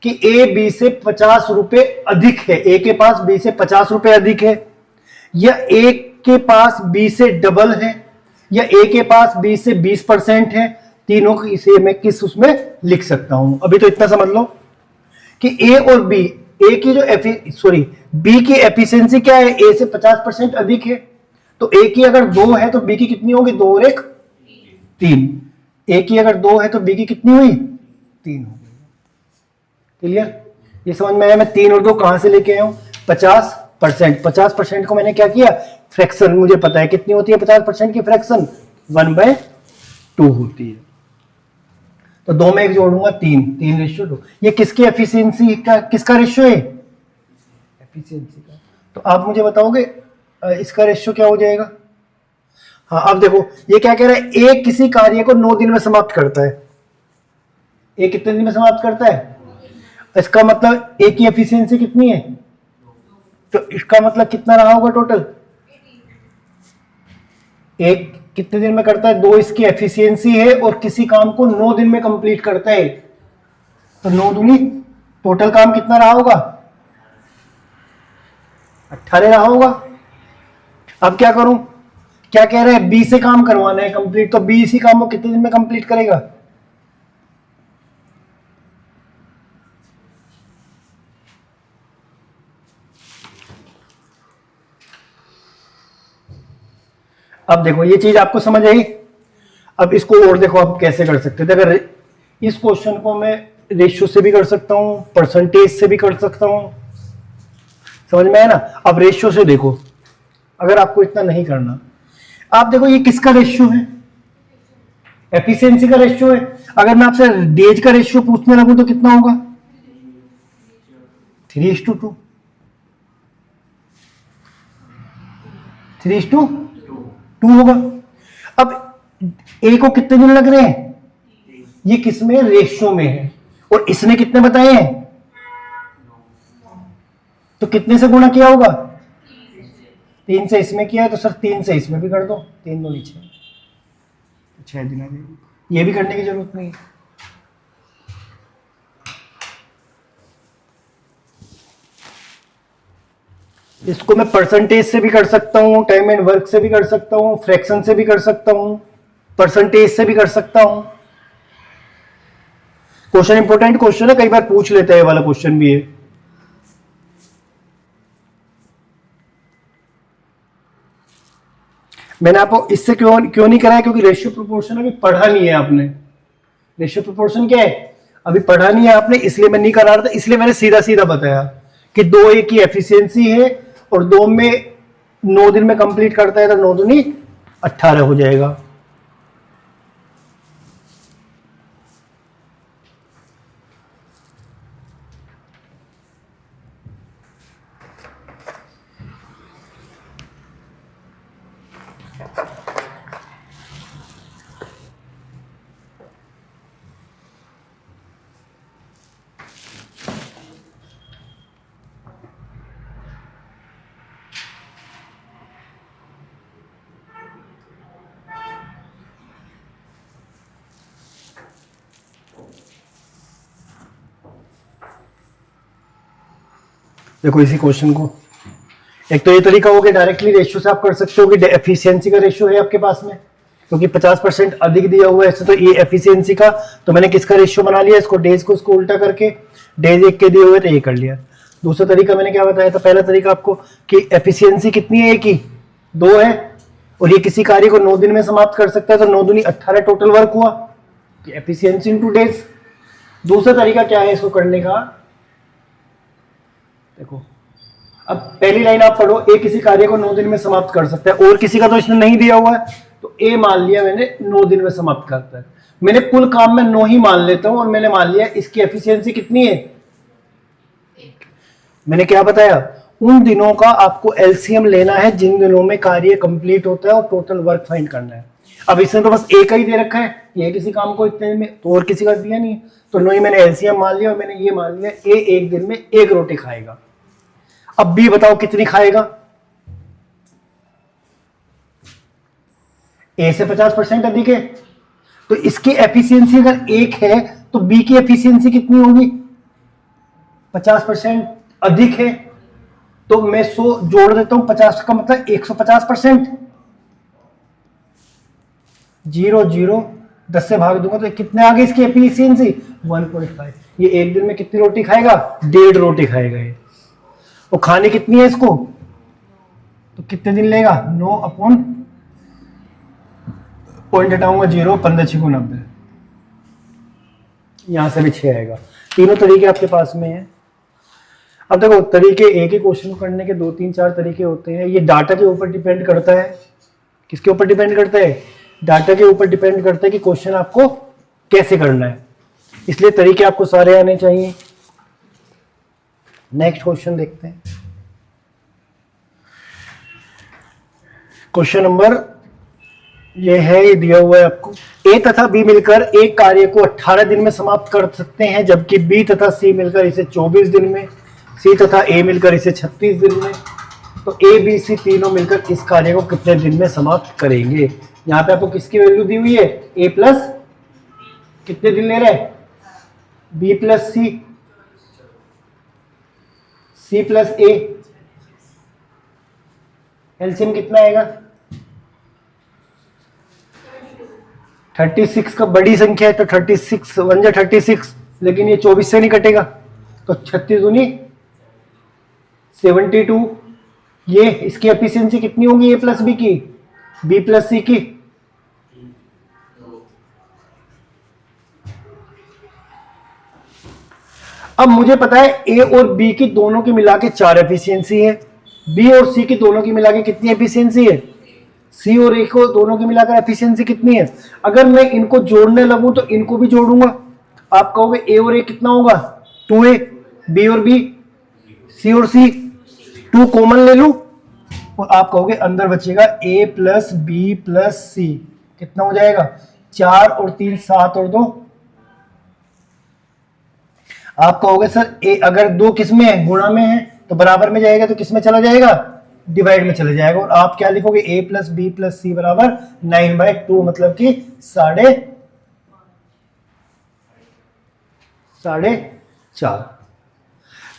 कि ए बी से 50 रुपए अधिक है, ए के पास बी से 50 रुपए अधिक है, या ए के पास बी से डबल है, या ए के पास बी से 20% है। तीनों इसे मैं किस उसमें लिख सकता हूं, अभी तो इतना समझ लो कि ए और बी, ए की जो बी की एफिशिएंसी क्या है, ए से 50% अधिक है, तो ए की अगर 2 है तो बी की कितनी होगी, 2 और 1 3। ए की अगर 2 है तो बी की कितनी हुई, 3 हो गई। क्लियर, ये समझ में आया? मैं 3 और 2 कहां से लेके आया हूं, 50%। 50% को मैंने क्या किया, फ्रैक्शन, मुझे पता है कितनी होती है 50% की फ्रैक्शन, 1/2 होती है। तो 2 में 1 जोड़ूंगा, 3:2। ये किसकी एफिशिएंसी का, किसका रेशियो है, एफिशिएंसी का। तो आप मुझे बताओगे इसका रेशियो क्या हो जाएगा। हाँ, अब देखो ये क्या कह रहा है, ए किसी कार्य को 9 दिन में समाप्त करता है। ए कितने दिन में समाप्त करता है, इसका मतलब ए की एफिशिएंसी कितनी है, तो इसका मतलब कितना रहा होगा टोटल, एक कितने दिन में करता है, 2 इसकी एफिशिएंसी है और किसी काम को 9 दिन में कंप्लीट करता है, तो 9 दूनी टोटल काम कितना रहा होगा, 18 रहा होगा। अब क्या करूं, क्या कह रहा है, बी से काम करवाना है कंप्लीट, तो बी इसी काम को कितने दिन में कंप्लीट करेगा, अब देखो ये चीज आपको समझ आई। अब इसको और देखो आप कैसे कर सकते थे, अगर इस क्वेश्चन को मैं रेशियो से भी कर सकता हूं, परसेंटेज से भी कर सकता हूं, समझ में आया ना। अब रेशियो से देखो, अगर आपको इतना नहीं करना, आप देखो ये किसका रेशियो है, एफिशिएंसी का रेशियो है। अगर मैं आपसे डेज का रेशियो पूछने लगूं तो कितना होगा, 3:2, 3:2 होगा। अब ए को कितने दिन लग रहे हैं, ये किस में, रेशियो में है, और इसने कितने बताए हैं, तो कितने से गुणा किया होगा, 3 से इसमें किया है, तो सर 3 से इसमें भी कर दो, 3 दो नीचे 6 दिन आ जाएगी, ये भी करने की जरूरत नहीं है। इसको मैं परसेंटेज से भी कर सकता हूं, टाइम एंड वर्क से भी कर सकता हूं, फ्रैक्शन से भी कर सकता हूं, परसेंटेज से भी कर सकता हूं। क्वेश्चन इंपॉर्टेंट क्वेश्चन है, कई बार पूछ लेते हैं, वाला क्वेश्चन भी है। मैंने आपको इससे क्यों नहीं कराया, क्योंकि रेशियो प्रोपोर्शन अभी पढ़ा नहीं है आपने। रेशियो प्रोपोर्शन क्या है, अभी पढ़ा नहीं है आपने, इसलिए मैं नहीं करा रहा था, इसलिए मैंने सीधा सीधा बताया कि 2A की एफिशिएंसी है और 2 में 9 दिन में कंप्लीट करता है, तो 9 दूनी 18 हो जाएगा। देखो इसी क्वेश्चन को, एक तो ये तरीका हो गया डायरेक्टली रेशियो से आप कर सकते हो कि एफिशिएंसी का रेशियो है आपके पास में, क्योंकि 50% अधिक दिया हुआ है ऐसे, तो ये एफिशिएंसी का, तो मैंने किसका रेशियो बना लिया, इसको डेज को इसको उल्टा करके डेज 1 के दिए हुए थे, ये कर लिया। दूसरा तरीका मैंने क्या बताया था, पहला तरीका आपको कि एफिशिएंसी कितनी है, एक ही 2 है, और ये किसी कार्य को 9 दिन में समाप्त कर सकता है, तो 9 दूनी 18 टोटल वर्क हुआ, एफिशिएंसी इनटू डेज। दूसरा तरीका क्या है इसको करने का, देखो अब पहली लाइन आप पढ़ो, ए किसी कार्य को 9 दिन में समाप्त कर सकता है, और किसी का तो इसने नहीं दिया हुआ है, तो ए मान लिया मैंने 9 दिन में समाप्त करता है। मैंने कुल काम में 9 ही मान लेता हूं, और मैंने मान लिया इसकी एफिशिएंसी कितनी है, मैंने क्या बताया, उन दिनों का आपको एलसीएम लेना है जिन दिनों में कार्य कंप्लीट होता है, और टोटल वर्क फाइंड करना है। अब इसने तो बस एक ही दे रखा है, ये किसी काम को इतने में, तो और किसी का दिया नहीं है, तो 9 ही मैंने एलसीएम मान लिया, और मैंने ये मान लिया ए 1 दिन में 1 रोटी खाएगा। अब बी बताओ कितनी खाएगा, ए से 50% अधिक है, तो इसकी एफिशिएंसी अगर 1 है तो बी की एफिशिएंसी कितनी होगी, 50% अधिक है, तो मैं 100 जोड़ देता हूं, 50 का मतलब 150%, 0 0 10 से भाग दूंगा तो कितने आ गए इसकी एफिशिएंसी, 1.5। ये 1 दिन में कितनी रोटी खाएगा, 1.5 रोटी खाएगा ये। और खाने कितनी है इसको, तो कितने दिन लेगा, 9 अपॉन पॉइंट हटाऊंगा 0, 15 6 90, यहां से भी 6 आएगा। तीनों तरीके आपके पास में है। अब देखो तरीके, एक ही क्वेश्चन को करने के 2 3 4 तरीके होते हैं। ये डाटा के ऊपर डिपेंड करता है, किसके ऊपर डिपेंड करता है, डाटा के ऊपर डिपेंड करता है कि क्वेश्चन आपको कैसे करना है, इसलिए तरीके आपको सारे आने चाहिए। नेक्स्ट क्वेश्चन देखते हैं, क्वेश्चन नंबर ये है, ये दिया हुआ है आपको, ए तथा बी मिलकर एक कार्य को 18 दिन में समाप्त कर सकते हैं, जबकि बी तथा सी मिलकर इसे 24 दिन में, सी तथा ए मिलकर इसे 36 दिन में, तो ए बी सी तीनों मिलकर इस कार्य को कितने दिन में समाप्त करेंगे। यहां पे आपको किसकी वैल्यू दी हुई है, ए प्लस कितने दिन ले रहे हैं, बी प्लस सी, सी प्लस ए, एलसीएम कितना आएगा, 36 का बड़ी संख्या है तो 36 1 जा 36, लेकिन ये 24 से नहीं कटेगा, तो 36 दूनी 72। ये इसकी एफिशिएंसी कितनी होगी, ए प्लस बी की, बी प्लस सी की, अब मुझे पता है ए और बी की दोनों की मिला के 4 एफिशिएंसी है, बी और सी की दोनों की मिला के कितनी एफिशिएंसी है, सी और ए को दोनों की मिलाकर एफिशिएंसी कितनी है? अगर मैं इनको जोड़ने लगूं तो इनको भी जोड़ूंगा, आप कहोगे ए और ए कितना होगा? 2a, बी और बी, सी और सी, 2 कॉमन ले लूं और आप कहोगे अंदर बचेगा a प्लस बी प्लस सी, कितना हो जाएगा? 4 और 3 7 और 2, आप कहोगे सर ए अगर 2 किस में है? गुणा में है, तो बराबर में जाएगा तो किस में चला जाएगा? डिवाइड में चले जाएगा। और आप क्या लिखोगे? a प्लस बी प्लस सी बराबर 9/2, मतलब कि साढ़े 4.5।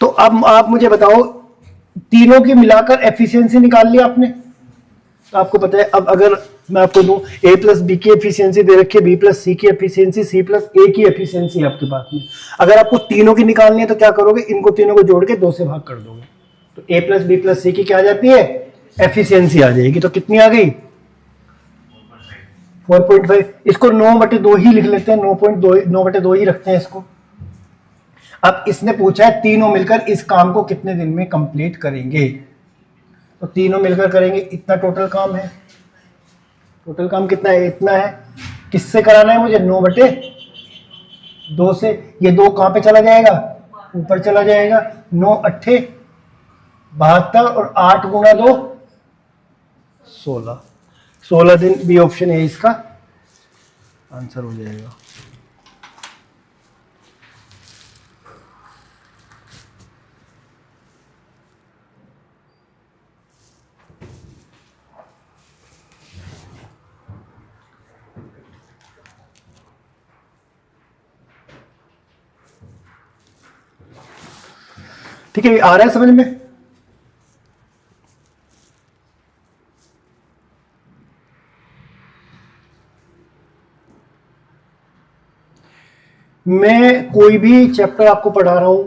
तो अब आप मुझे बताओ, तीनों की मिलाकर एफिशिएंसी निकाल ली आपने, तो आपको पता है। अब अगर मैं आपको दूं a प्लस बी की एफिशिएंसी दे रखी है, b प्लस सी की एफिशिएंसी, c प्लस a की एफिशिएंसी आपके पास में, अगर आपको तीनों की निकालनी है तो क्या करोगे? इनको तीनों को जोड़ के 2 से भाग कर दोगे, तो a प्लस बी प्लस सी की क्या आ जाती है? एफिशिएंसी आ जाएगी। तो कितनी आ गई? 4.5। इसको 9/2 ही लिख लेते हैं, 9/2 ही रखते हैं इसको। अब इसने पूछा है तीनों मिलकर इस काम को कितने दिन में कंप्लीट करेंगे, तो तीनों मिलकर करेंगे इतना टोटल काम है। टोटल काम कितना है? इतना है। किससे कराना है मुझे? 9/2 से। ये 2 कहां पे चला जाएगा? ऊपर चला जाएगा। 9 8 72 और 8 गुणा 2 16। 16 दिन बी ऑप्शन है इसका आंसर हो जाएगा। ठीक है, आ रहा है समझ में? मैं कोई भी चैप्टर आपको पढ़ा रहा हूं,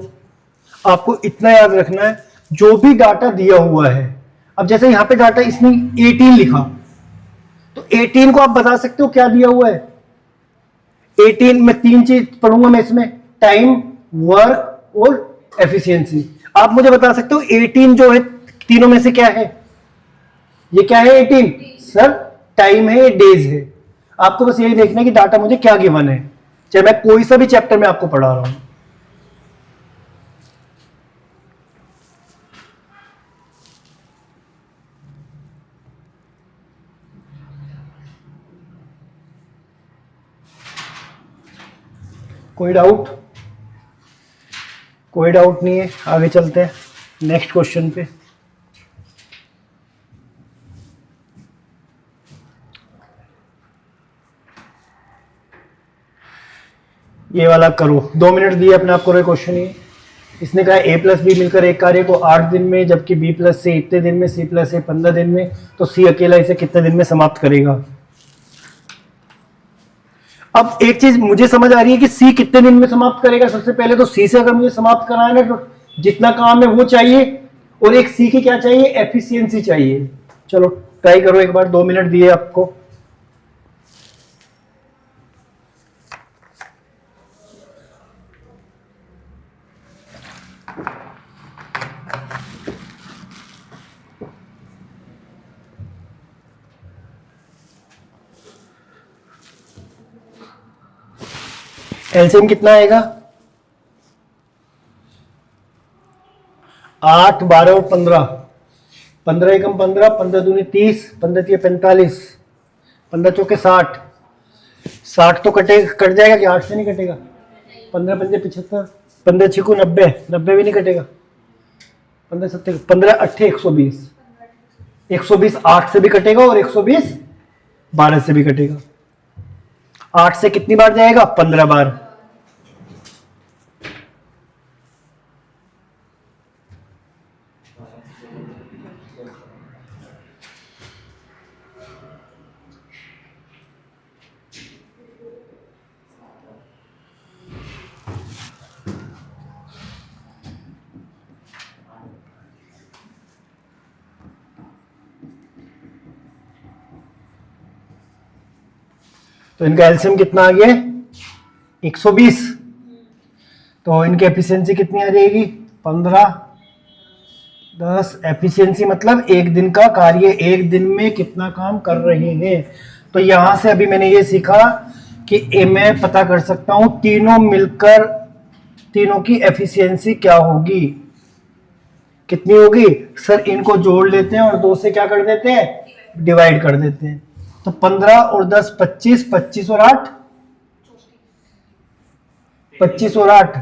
आपको इतना याद रखना है जो भी डाटा दिया हुआ है। अब जैसे यहां पे डाटा इसने 18 लिखा, तो 18 को आप बता सकते हो क्या दिया हुआ है? 18 में 3 चीज पढ़ूंगा मैं इसमें, टाइम, वर्क और एफिशिएंसी। आप मुझे बता सकते हो 18 जो है तीनों में से क्या है? ये क्या है 18? सर टाइम है, डेज है। आपको बस यही देखना है कि डाटा मुझे क्या गिवन है, चाहे मैं कोई सा भी चैप्टर में आपको पढ़ा रहा हूं। कोई डाउट? कोई डाउट नहीं है, आगे चलते हैं नेक्स्ट क्वेश्चन पे। ये वाला करो, 2 मिनट दिए अपने आप करो क्वेश्चन। ये इसने कहा a प्लस बी मिलकर एक कार्य को 8 दिन में, जबकि b प्लस से इतने दिन में, c प्लस से 15 दिन में, तो c अकेला इसे कितने दिन में समाप्त करेगा? अब एक चीज मुझे समझ आ रही है कि c कितने दिन में समाप्त करेगा। सबसे पहले तो c से अगर मुझे समाप्त कराना है तो जितना काम है वो चाहिए, और एक c की क्या चाहिए? एफिशिएंसी चाहिए। चलो ट्राई करो एक बार, 2 मिनट दिए आपको। एलसीएम कितना आएगा? 8 12 और 15, 15 एकम 15, 15 दूनी 30, 15 तिये 45, 15 चौके 60, 60 तो कट जाएगा कि 8 से नहीं कटेगा? 15 पंजे 75, 15 छिकू 90, 90 भी नहीं कटेगा। 15 70, 15 8 120, 120 8 से भी कटेगा और 120 12 से भी कटेगा। 8 से कितनी बार जाएगा? 15 बार। तो इनका एलसीएम कितना आ गया? 120। तो इनकी एफिशिएंसी कितनी आ जाएगी? 15 10 एफिशिएंसी मतलब एक दिन का कार्य, एक दिन में कितना काम कर रहे हैं। तो यहां से अभी मैंने ये सीखा कि मैं पता कर सकता हूं तीनों मिलकर तीनों की एफिशिएंसी क्या होगी, कितनी होगी सर। इनको जोड़ लेते हैं और 2 से क्या कर देते हैं, डिवाइड कर देते हैं। तो 15 और 10 25, 25 और 8 25 और 8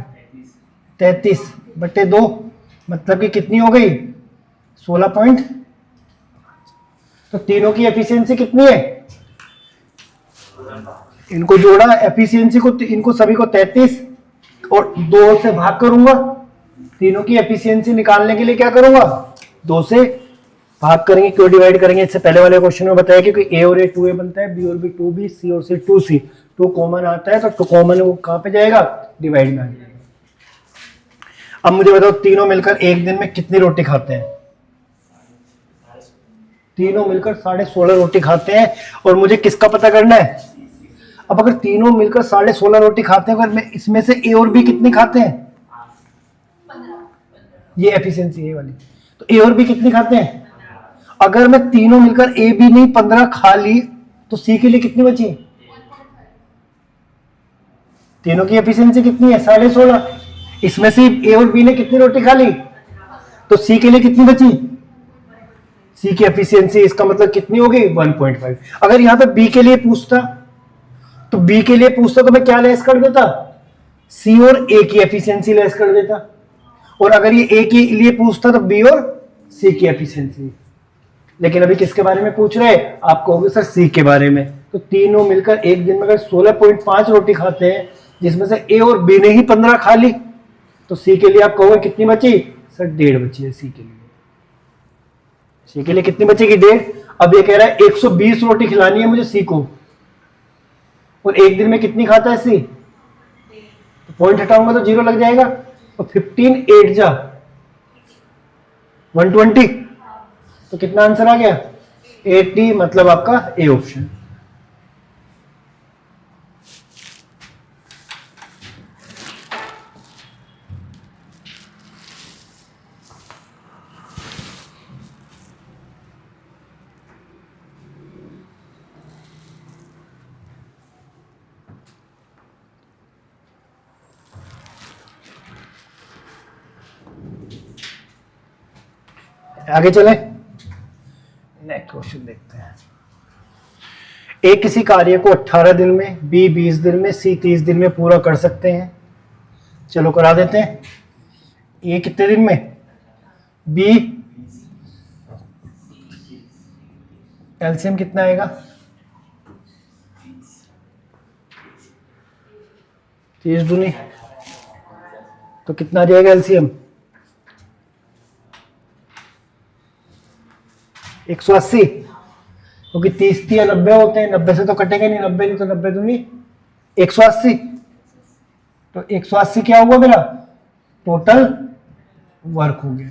33/2, मतलब कि कितनी हो गई 16 पॉइंट। तो तीनों की एफिशिएंसी कितनी है, इनको जोड़ा एफिशिएंसी को, इनको सभी को 33 और 2 से भाग करूंगा। तीनों की एफिशिएंसी निकालने के लिए क्या करूंगा, 2 से भाग करेंगे। क्यों डिवाइड करेंगे, इससे पहले वाले क्वेश्चन में बताया कि ए और ए 2a बनता है, बी और बी 2b, सी और सी 2c। 2 कॉमन आता है तो 2 कॉमन वो कहां पे जाएगा, डिवाइड में आ जाएगा। अब मुझे बताओ तीनों मिलकर एक दिन में कितनी रोटी खाते हैं। तीनों मिलकर 16.5 रोटी खाते हैं और मुझे किसका पता करना है। अब अगर तीनों मिलकर 16.5 रोटी खाते हैं, अगर मैं इसमें से ए और बी कितनी खाते हैं, ये एफिशिएंसी है वाली, तो ए और बी कितनी खाते हैं। अगर मैं तीनों मिलकर ए बी नहीं 15 खा ली तो सी के लिए कितनी बची, तीनों की एफिशिएंसी कितनी है 16.5। इसमें से ए और बी ने कितनी रोटी खा ली, तो सी के लिए कितनी बची, सी की एफिशिएंसी इसका मतलब कितनी होगी 1.5। अगर यहां पे बी के लिए पूछता तो बी के लिए पूछता तो मैं क्या लेस कर देता, सी और ए की एफिशिएंसी लेस कर देता। और अगर ये ए के लिए पूछता तो बी और सी की एफिशिएंसी। लेकिन अभी किसके बारे में पूछ रहे हैं, आप कहोगे सर सी के बारे में। तो तीनों मिलकर एक दिन में अगर 16.5 रोटी खाते हैं, जिसमें से ए और बी ने ही 15 खा ली, तो सी के लिए आप कहोगे कितनी बची, सर 1.5 बची है सी के लिए। सी के लिए कितनी बचेगी 1.5। अब ये कह रहा है 120 रोटी खिलानी है मुझे सी को, और एक दिन में कितनी खाता है सी, तो पॉइंट हटाऊंगा तो 0 लग जाएगा। तो 15 8 जा 120, तो कितना आंसर आ गया 80, मतलब आपका ए ऑप्शन। आगे चले, नेक्स्ट क्वेश्चन देखते हैं। ए किसी कार्य को 18 दिन में, बी 20 दिन में, सी 30 दिन में पूरा कर सकते हैं। चलो करा देते हैं। ए कितने दिन में, बी, एलसीएम कितना आएगा 30 दूनी, तो कितना आ जाएगा एलसीएम 180, क्योंकि 30 या 90 होते हैं, 90 से तो कटेगा नहीं, 90 नहीं तो 90 दूनी 180। तो 180 क्या हुआ मेरा टोटल वर्क हो गया।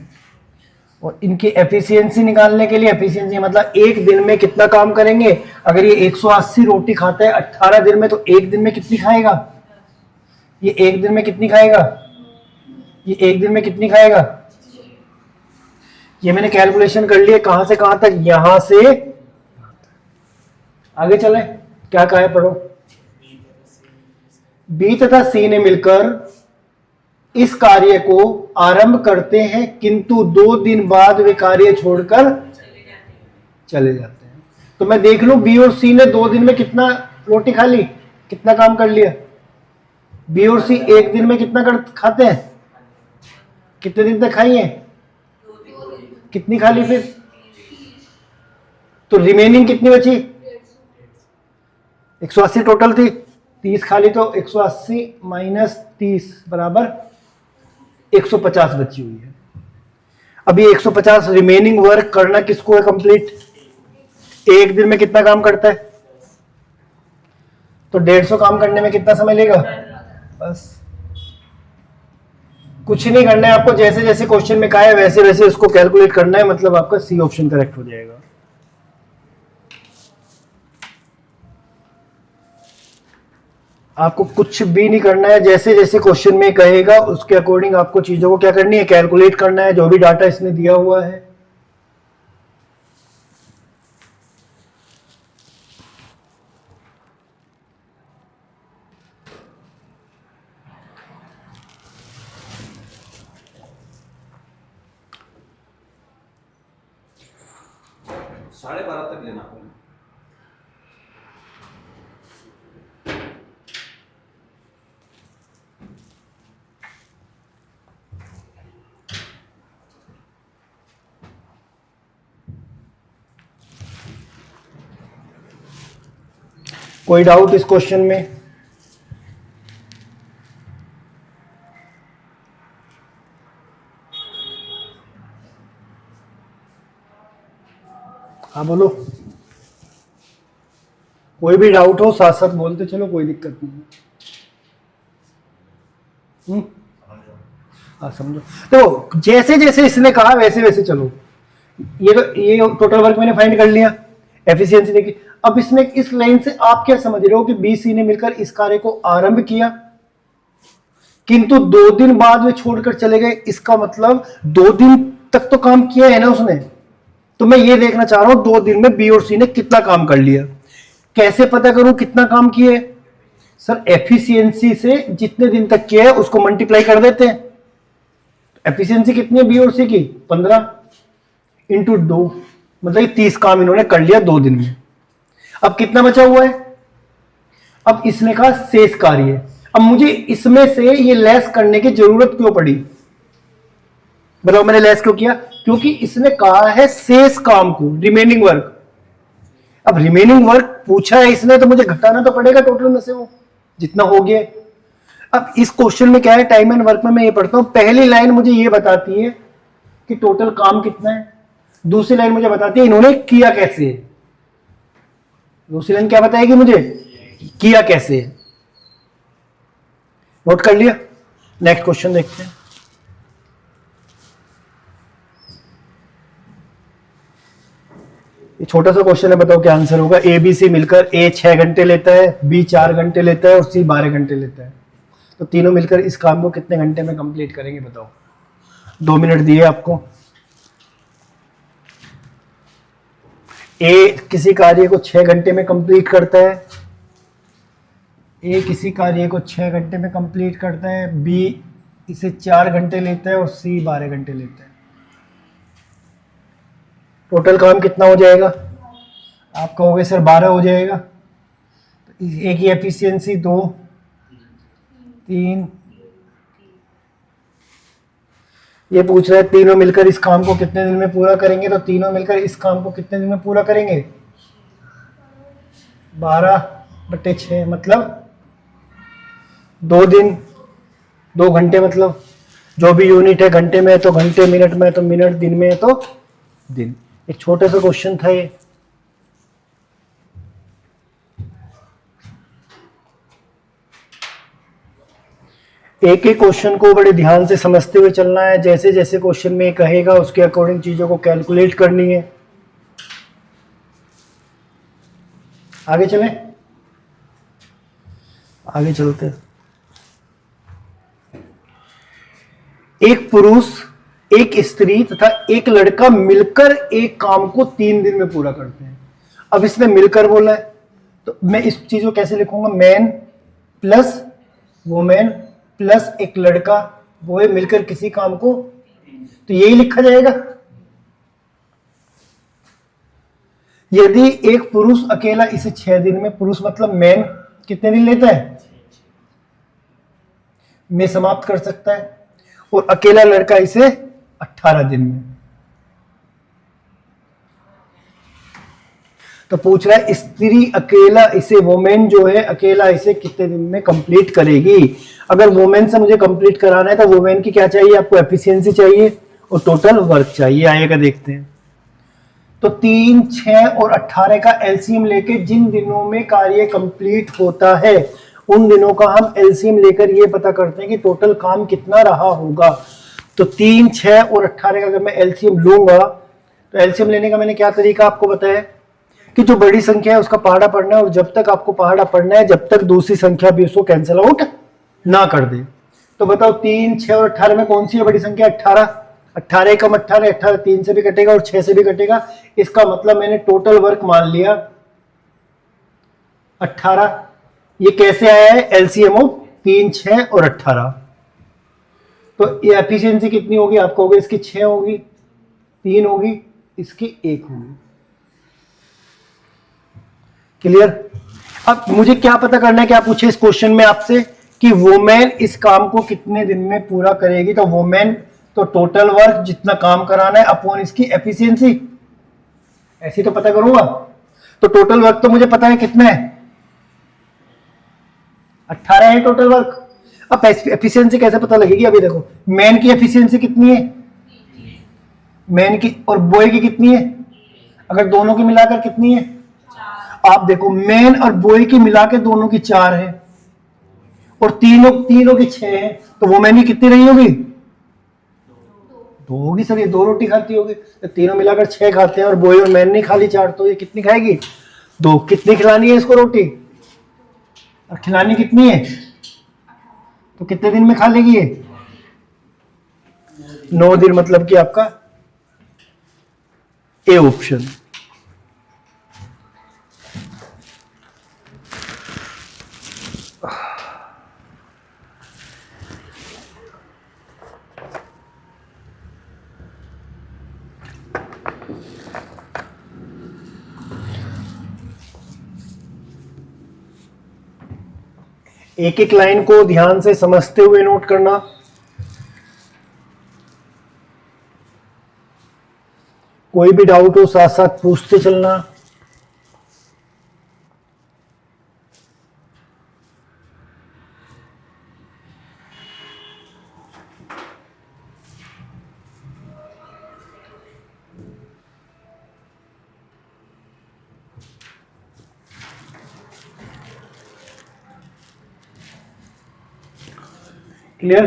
और इनकी एफिशिएंसी निकालने के लिए, एफिशिएंसी मतलब एक दिन में कितना काम करेंगे। अगर ये 180 रोटी खाता है 18 दिन में, तो एक दिन में कितनी खाएगा, ये एक दिन में कितनी खाएगा, ये एक दिन में कितनी खाएगा। ये मैंने कैलकुलेशन कर लिया कहां से कहां तक, यहां से आगे चले। क्या कहा है पढ़ो। बी तथा सी ने मिलकर इस कार्य को आरंभ करते हैं, किंतु 2 दिन बाद वे कार्य छोड़कर चले जाते हैं। तो मैं देख लूं बी और सी ने 2 दिन में कितना रोटी खा ली, कितना काम कर लिया। बी और सी एक दिन में कितना खाते हैं, कितने दिन तक खाई है, कितनी खा ली फिर, तो रिमेनिंग कितनी बची 180 टोटल थी, 30 खा ली, तो 180 माइनस 30 बराबर 150 बची हुई है। अभी 150 रिमेनिंग वर्क करना किसको है कंप्लीट, एक दिन में कितना काम करता है, तो 150 काम करने में कितना समय लेगा। बस कुछ नहीं करना है आपको, जैसे जैसे क्वेश्चन में कहा है वैसे वैसे इसको कैलकुलेट करना है, मतलब आपका सी ऑप्शन करेक्ट हो जाएगा। आपको कुछ भी नहीं करना है, जैसे जैसे क्वेश्चन में कहेगा उसके अकॉर्डिंग आपको चीजों को क्या करनी है, कैलकुलेट करना है जो भी डाटा इसने दिया हुआ है। साढ़े 12 तक लेना पड़ेगा। कोई डाउट इस क्वेश्चन में? हाँ बोलो, कोई भी डाउट हो साथ साथ बोलते चलो, कोई दिक्कत नहीं है। हाँ समझो। तो जैसे जैसे इसने कहा वैसे वैसे चलो। ये टोटल वर्क मैंने फाइंड कर लिया, एफिशिएंसी देखी। अब इसने इस लाइन से आप क्या समझ रहे हो कि बी सी ने मिलकर इस कार्य को आरंभ किया, किंतु 2 दिन बाद वे छोड़कर चले गए। इसका मतलब 2 दिन तक तो काम किया है ना उसने। तो मैं ये देखना चाह रहा हूं 2 दिन में बी और सी ने कितना काम कर लिया। कैसे पता करूं कितना काम किए? सर एफिशिएंसी से जितने दिन तक किया है उसको मल्टीप्लाई कर देते हैं। एफिशिएंसी कितनी है बी और सी की? 15 इंटू 2, मतलब 30 काम इन्होंने कर लिया 2 दिन में। अब कितना बचा हुआ है? अब इसने कहा शेष कार्य। अब मुझे इसमें से ये लेस करने की जरूरत क्यों पड़ी? बताओ मैंने लेस क्यों किया? क्योंकि इसने कहा है शेष काम को, रिमेनिंग वर्क। अब रिमेनिंग वर्क पूछा है इसने तो मुझे घटाना तो पड़ेगा टोटल में से वो जितना हो गया। अब इस क्वेश्चन में क्या है, टाइम एंड वर्क में मैं ये पढ़ता हूं, पहली लाइन मुझे ये बताती है कि टोटल काम कितना है, दूसरी लाइन मुझे बताती है इन्होंने किया कैसे है। दूसरी लाइन क्या बताएगी मुझे? किया कैसे है। नोट कर लिया? नेक्स्ट क्वेश्चन देखते हैं। ये छोटा सा क्वेश्चन है, बताओ क्या आंसर होगा। ए बी सी मिलकर ए 6 घंटे लेता है, बी 4 घंटे लेता है और सी 12 घंटे लेता है। तो तीनों मिलकर इस काम को कितने घंटे में कंप्लीट करेंगे बताओ। 2 मिनट दिए आपको। ए किसी कार्य को 6 घंटे में कंप्लीट करता है, ए किसी कार्य को 6 घंटे में कंप्लीट करता है, बी इसे 4 घंटे लेता है और सी 12 घंटे लेता है। टोटल काम कितना हो जाएगा? आप कहोगे सर 12 हो जाएगा। तो ए की एफिशिएंसी 2, 3, ये पूछ रहा है तीनों मिलकर इस काम को कितने दिन में पूरा करेंगे। तो तीनों मिलकर इस काम को कितने दिन में पूरा करेंगे? 12/6 मतलब 2 दिन, 2 घंटे। मतलब जो भी यूनिट है घंटे में है तो घंटे, मिनट में है तो मिनट, दिन में है तो दिन। एक छोटा सा क्वेश्चन था ये। एक एक क्वेश्चन को बड़े ध्यान से समझते हुए चलना है। जैसे जैसे क्वेश्चन में कहेगा उसके अकॉर्डिंग चीजों को कैलकुलेट करनी है। आगे चलें, आगे चलते हैं। एक पुरुष, एक स्त्री तथा एक लड़का मिलकर एक काम को 3 दिन में पूरा करते हैं। अब इसने मिलकर बोला है तो मैं इस चीज को कैसे लिखूंगा? मैन प्लस वुमेन प्लस एक लड़का, वो है मिलकर किसी काम को, तो यही लिखा जाएगा। यदि एक पुरुष अकेला इसे 6 दिन में, पुरुष मतलब मैन कितने दिन लेता है? में समाप्त कर सकता है, और अकेला लड़का इसे 18 दिन में। तो पूछ रहा है स्त्री अकेला इसे, वोमेन जो है अकेला इसे कितने दिन में कंप्लीट करेगी। अगर वोमेन से मुझे कंप्लीट कराना है तो वोमेन की क्या चाहिए आपको? एफिशिएंसी चाहिए और टोटल वर्क चाहिए। आएगा देखते हैं। तो 3, 6 और 18 का एलसीएम लेके जिन दिनों में कार्य कंप्लीट होता है उन दिनों का हम एलसीएम लेकर ये पता करते हैं कि टोटल काम कितना रहा होगा। तो 3, 6 और 18 का अगर मैं एलसीएम लूंगा तो एलसीएम लेने का मैंने क्या तरीका आपको बताया? कि जो बड़ी संख्या है उसका पहाड़ा पढ़ना है, और जब तक आपको पहाड़ा पढ़ना है जब तक दूसरी संख्या भी उसको कैंसिल आउट ना कर दे। तो बताओ 3, 6 और 18 में कौन सी है बड़ी संख्या? 18। 18 एकम 18, 18 3 से भी कटेगा और 6 से भी कटेगा। इसका मतलब मैंने टोटल वर्क मान लिया 18। ये कैसे आया है? एलसीएम ऑफ 3, 6 और 18। तो ये एफिशिएंसी कितनी होगी? आपको होगी इसकी 6 होगी, 3 होगी, इसकी 1 होगी। क्लियर? अब मुझे क्या पता करना है, क्या पूछे इस क्वेश्चन में आपसे कि वोमेन इस काम को कितने दिन में पूरा करेगी। तो वोमेन तो टोटल वर्क जितना काम कराना है अपॉन इसकी एफिशिएंसी, ऐसे तो पता करूंगा। तो टोटल वर्क तो मुझे पता है कितना है, 18 है टोटल वर्क। अब एफिशिएंसी कैसे पता लगेगी? अभी देखो मैन की एफिशिएंसी कितनी है, मैन की, और बॉय की कितनी है? अगर दोनों की मिलाकर कितनी है? आप देखो मैन और बॉय की मिला के दोनों की 4 है और तीनों की 6 है। तो वो मैन की कितनी रही होगी? 2 होगी सर, ये 2 रोटी खाती होगी। तो तीनों मिलाकर 6 खाते हैं और बॉय और मैन नहीं खाली 4, तो ये कितनी खाएगी? 2। कितनी खिलानी है इसको रोटी? और खिलानी कितनी है? तो कितने दिन में खा लेगी ये? 9 दिन, मतलब कि आपका ए ऑप्शन। एक एक लाइन को ध्यान से समझते हुए नोट करना। कोई भी डाउट हो साथ साथ पूछते चलना। क्लियर?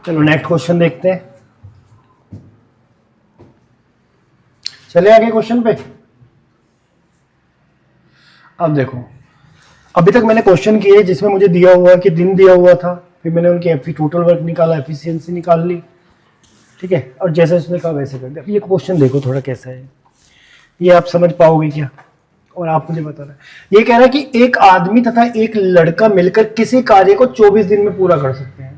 चलो नेक्स्ट क्वेश्चन देखते हैं। चले आगे क्वेश्चन पे। अब देखो अभी तक मैंने क्वेश्चन किए जिसमें मुझे दिया हुआ कि दिन दिया हुआ था, फिर मैंने उनकी टोटल वर्क निकाला, एफिशिएंसी निकाल ली, ठीक है, और जैसे उसने कहा वैसे कर दिया। अब ये क्वेश्चन देखो थोड़ा कैसा है, ये आप समझ पाओगे क्या? और आप मुझे बताना। ये कह रहा है कि एक आदमी तथा एक लड़का मिलकर किसी कार्य को 24 दिन में पूरा कर सकते हैं।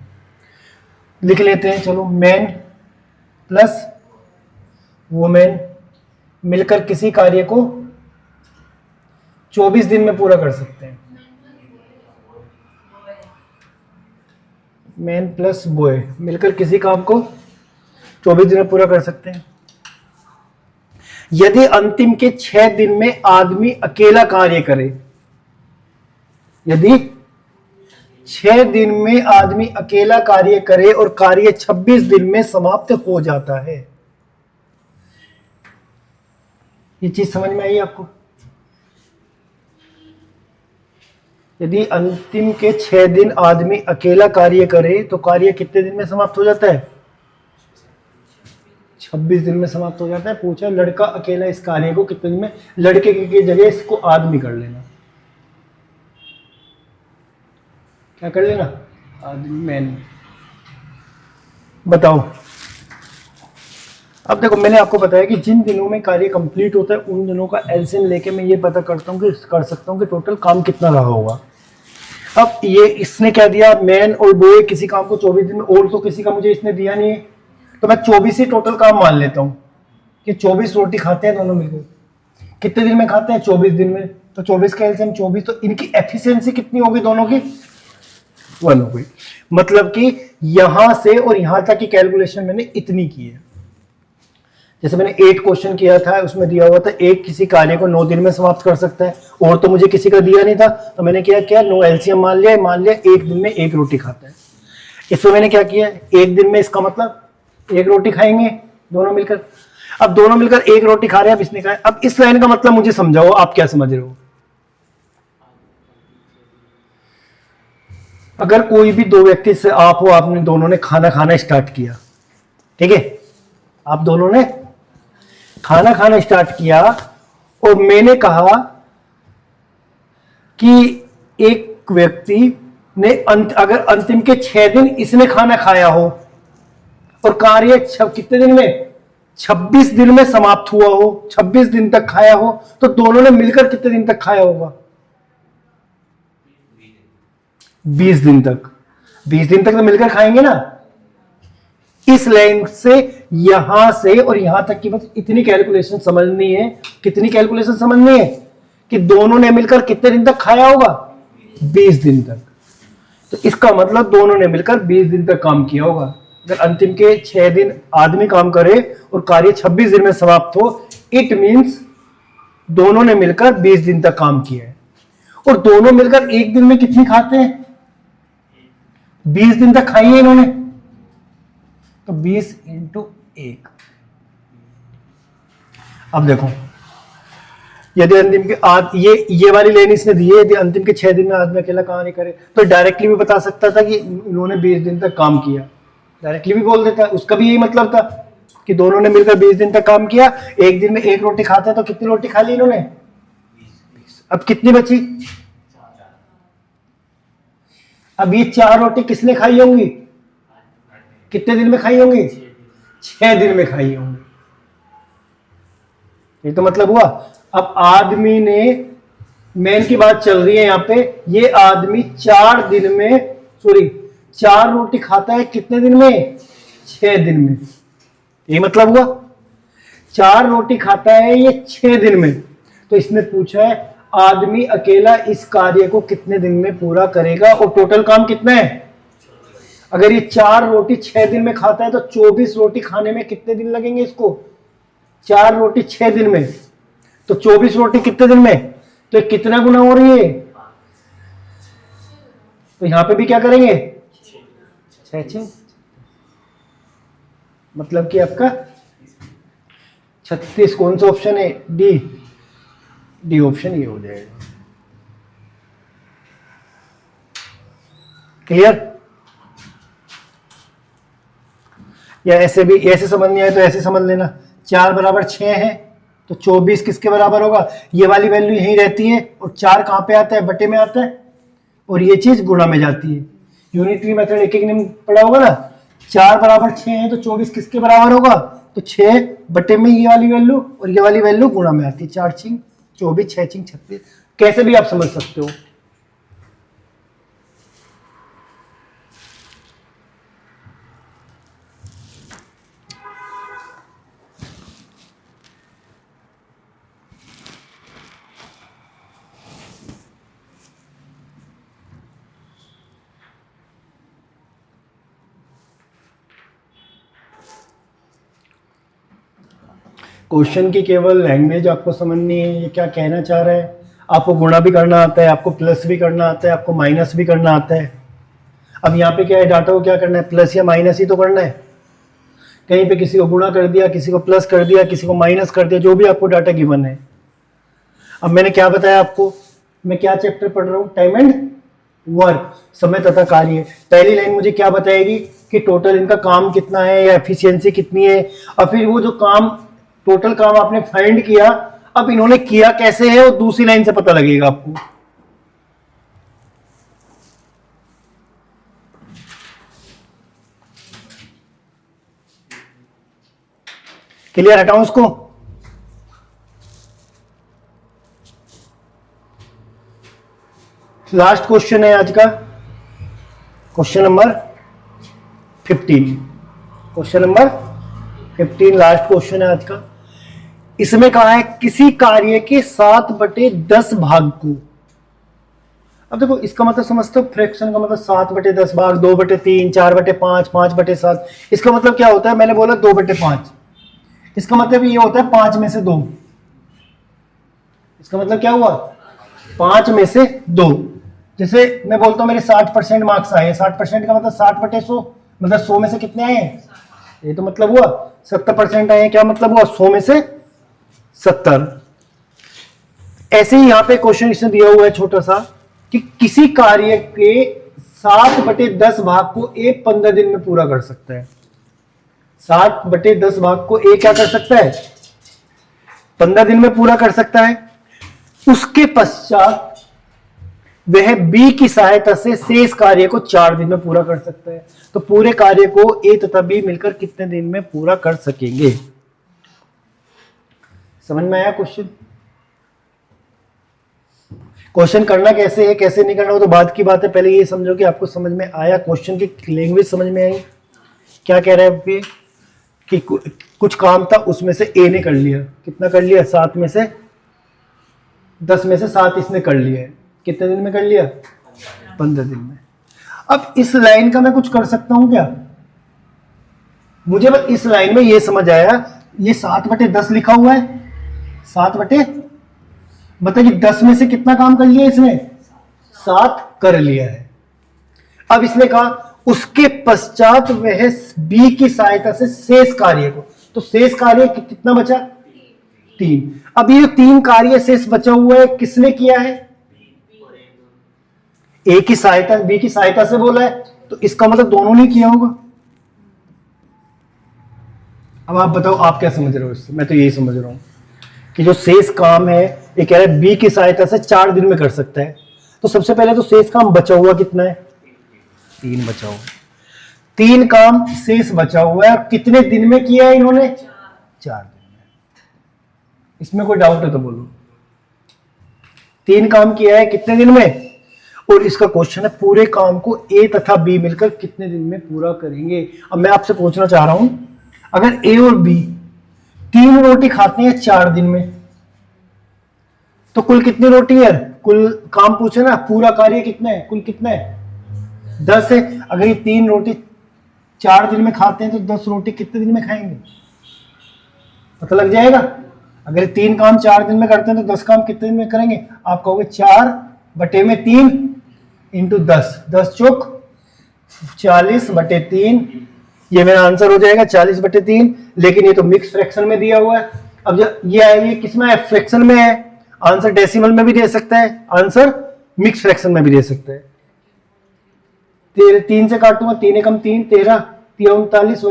लिख लेते हैं, चलो मैन प्लस वुमेन मिलकर किसी कार्य को 24 दिन में पूरा कर सकते हैं। मैन प्लस बॉय मिलकर किसी काम को 24 दिन में पूरा कर सकते हैं। यदि अंतिम के 6 दिन में आदमी अकेला कार्य करे, यदि 6 दिन में आदमी अकेला कार्य करे और कार्य 26 दिन में समाप्त हो जाता है। ये चीज समझ में आई आपको? यदि अंतिम के 6 दिन आदमी अकेला कार्य करे तो कार्य कितने दिन में समाप्त हो जाता है? 26 दिन में समाप्त हो जाता है। पूछा लड़का अकेला इस कार्य को कितने दिन में, लड़के की जगह इसको आदमी कर लेना। क्या कर लेना? आदमी, मैन। बताओ। अब देखो मैंने आपको बताया कि जिन दिनों में कार्य कंप्लीट होता है उन दिनों का एलसीएम लेके मैं ये पता करता हूँ कि कर सकता हूँ कि टोटल काम कितना रहा होगा। अब ये इसने क्या दिया, मैन और बॉय किसी काम को 24 दिन में, और तो किसी का मुझे इसने दिया नहीं है, तो मैं 24 ही टोटल काम मान लेता हूँ कि 24 रोटी खाते हैं दोनों मिलकर। कितने दिन में खाते हैं? 24 दिन में। तो 24 का एलसीएम 24, तो इनकी एफिशिएंसी कितनी होगी दोनों की? 1 हो गई। मतलब कि यहां से और यहां तक की कैलकुलेशन मैंने इतनी की है। जैसे मैंने 8 क्वेश्चन किया था, उसमें दिया हुआ था एक किसी कार्य को 9 दिन में समाप्त कर सकता है, और तो मुझे किसी का दिया नहीं था, तो मैंने क्या नो एलसीएम मान लिया 1 दिन में 1 रोटी खाता है। इसमें मैंने क्या किया, 1 दिन में इसका मतलब 1 रोटी खाएंगे दोनों मिलकर। अब दोनों मिलकर 1 रोटी खा रहे हैं, अब इसने कहा। अब इस लाइन का मतलब मुझे समझाओ, आप क्या समझ रहे हो? अगर कोई भी दो व्यक्ति से आप हो, आपने दोनों ने खाना खाना स्टार्ट किया, ठीक है, आप दोनों ने खाना खाना स्टार्ट किया और मैंने कहा कि एक व्यक्ति ने अगर अंतिम के 6 दिन इसने खाना खाया हो और कार्य कितने दिन में, 26 दिन में समाप्त हुआ हो, 26 दिन तक खाया हो, तो दोनों ने मिलकर कितने दिन तक खाया होगा? 20 दिन तक। 20 दिन तक तो मिलकर खाएंगे ना। इस लाइन से यहां से और यहां तक की बस इतनी कैलकुलेशन समझनी है। कितनी कैलकुलेशन समझनी है? कि दोनों ने मिलकर कितने दिन तक खाया होगा? 20 दिन तक। तो इसका मतलब दोनों ने मिलकर 20 दिन तक काम किया होगा। अगर अंतिम के 6 दिन आदमी काम करे और कार्य 26 दिन में समाप्त हो, इट मीन्स दोनों ने मिलकर 20 दिन तक काम किया है। और दोनों मिलकर एक दिन में कितनी खाते हैं? 20 दिन तक खाई है इन्होंने, तो 20 × 1। अब देखो, यदि अंतिम के ये वाली लाइन इसने दी है, यदि अंतिम के 6 दिन में आदमी अकेला काम नहीं करे, तो डायरेक्टली भी बता सकता था कि इन्होंने 20 दिन तक काम किया, डायरेक्टली भी बोल देता। उसका भी यही मतलब था कि दोनों ने मिलकर 20 दिन तक काम किया। एक दिन में एक रोटी खाते हैं, तो कितनी रोटी खा ली इन्होंने? 20। अब कितनी बची? अब ये 4 रोटी किसने खाई होंगी? कितने दिन में खाई होंगी? 6 दिन में खाई होंगी। ये तो मतलब हुआ। अब आदमी ने, मेन की बात चल रही है यहां पे, ये आदमी 4 दिन में, सॉरी 4 रोटी खाता है कितने दिन में? 6 दिन में। ये मतलब हुआ 4 रोटी खाता है ये 6 दिन में। तो इसने पूछा है आदमी अकेला इस कार्य को कितने दिन में पूरा करेगा, और टोटल काम कितना है? अगर ये 4 रोटी 6 दिन में खाता है तो 24 रोटी खाने में कितने दिन लगेंगे इसको? 4 रोटी 6 दिन में, तो 24 रोटी कितने दिन में? तो कितना गुना हो रही है? तो यहां पे भी क्या करेंगे? 6 मतलब कि आपका 36। कौन सा ऑप्शन है? डी ऑप्शन ये हो जाएगा। क्लियर? या ऐसे भी, ऐसे समझ नहीं आए तो ऐसे समझ लेना। 4 बराबर 6 है, तो 24 किसके बराबर होगा? ये वाली वैल्यू यहीं रहती है, और 4 कहां पे आता है? बटे में आता है, और ये चीज गुणा में जाती है। यूनिटरी मेथड एक नियम पढ़ा होगा ना। 4 बराबर 6 है, तो 24 किसके बराबर होगा? तो 6 बटे में ये वाली वैल्यू और ये वाली वैल्यू गुणा में आती है। 4 × 24, 6 × 36, कैसे भी आप समझ सकते हो। क्वेश्चन की केवल लैंग्वेज आपको समझनी है, ये क्या कहना चाह रहा है। आपको गुणा भी करना आता है, आपको प्लस भी करना आता है, आपको माइनस भी करना आता है। अब यहाँ पे क्या है, डाटा को क्या करना है? प्लस या माइनस ही तो करना है। कहीं पे किसी को गुणा कर दिया, किसी को प्लस कर दिया, किसी को माइनस कर दिया, जो भी आपको डाटा गिवन है। अब मैंने क्या बताया आपको, मैं क्या चैप्टर पढ़ रहा हूँ? टाइम एंड वर्क, समय तथा कार्य। पहली लाइन मुझे क्या बताएगी कि टोटल इनका काम कितना है या एफिशिएंसी कितनी है, और फिर वो जो काम, टोटल काम आपने फाइंड किया, अब इन्होंने किया कैसे है, वो दूसरी लाइन से पता लगेगा आपको। क्लियर? हटाऊं उसको? लास्ट क्वेश्चन है आज का, question number 15। Question number 15 last question है आज का। इसमें कहा है किसी कार्य के 7/10 भाग को। अब देखो इसका मतलब समझते हो, फ्रैक्शन का मतलब 7/10 भाग, 2/3, 4/5, 5/7। इसका मतलब क्या होता है? मैंने बोला 2/5। इसका मतलब ये होता है 5 में से 2। इसका मतलब क्या हुआ? 5 में से 2। जैसे मैं बोलता हूं मेरे 60% मार्क्स आए, 60% का मतलब 60/100, मतलब 100 में से कितने आए? ये तो मतलब हुआ 70% आए। क्या मतलब हुआ? 100 में से 70। ऐसे ही यहां पे क्वेश्चन इसने दिया हुआ है छोटा सा, कि किसी कार्य के 7/10 भाग को ए 15 दिन में पूरा कर सकता है। 7/10 भाग को ए क्या कर सकता है? 15 दिन में पूरा कर सकता है। उसके पश्चात वह बी की सहायता से शेष कार्य को 4 दिन में पूरा कर सकता है। तो पूरे कार्य को ए तथा बी मिलकर कितने दिन में पूरा कर सकेंगे? समझ में आया क्वेश्चन? क्वेश्चन करना कैसे है, कैसे नहीं करना, वो तो बाद की बात है। पहले ये समझो कि आपको समझ में आया, क्वेश्चन की लैंग्वेज समझ में आई। क्या कह रहा है पे कि कुछ काम था, उसमें से ए ने कर लिया। कितना कर लिया? 7 में से 10 में से 7 इसने कर लिया है। कितने दिन में कर लिया? 15 दिन में। अब इस लाइन का मैं कुछ कर सकता हूं क्या? मुझे बस इस लाइन में ये समझ आया, ये 7/10 लिखा हुआ है। 7 बताइए 10 में से कितना काम कर लिया इसने? 7 कर लिया है। अब इसने कहा उसके पश्चात वह बी की सहायता से शेष कार्य को, तो शेष कार्य कितना बचा? 3। अब ये 3 कार्य शेष बचा हुआ है, किसने किया है? ए की सहायता, बी की सहायता से बोला है, तो इसका मतलब दोनों ने किया होगा। अब आप बताओ आप क्या समझ रहे हो इससे? मैं तो यही समझ रहा हूं कि जो शेष काम है, ये कह रहा है बी की सहायता से 4 दिन में कर सकता है। तो सबसे पहले तो शेष काम बचा हुआ कितना है? 3 बचा हुआ। 3 काम शेष बचा हुआ है, और कितने दिन में किया है इन्होंने? 4 दिन में। इसमें कोई डाउट है तो बोलो। 3 काम किया है कितने दिन में? और इसका क्वेश्चन है पूरे काम को ए तथा बी मिलकर कितने दिन में पूरा करेंगे। अब मैं आपसे पूछना चाह रहा हूं, अगर ए और बी 3 रोटी खाते हैं 4 दिन में, तो कुल कितनी रोटी है? कुल काम पूछे ना, पूरा कार्य कितना है? कुल कितना है? 10 है। अगर ये 3 रोटी 4 दिन में खाते हैं, तो 10 रोटी कितने दिन में खाएंगे? पता लग जाएगा। अगर 3 काम 4 दिन में करते हैं, तो 10 काम कितने दिन में करेंगे? आप कहोगे 4/3 इंटू 10, 10 चौक 40/3। ये मेरा आंसर हो जाएगा 40/3। लेकिन ये तो मिक्स फ्रैक्शन में दिया हुआ है। अब जब ये किस में है? फ्रैक्शन में है। आंसर डेसिमल में भी दे सकता है, आंसर मिक्स फ्रैक्शन में भी दे सकता है। 3 से काटूंगा, 3 एकम 3, 13, 39,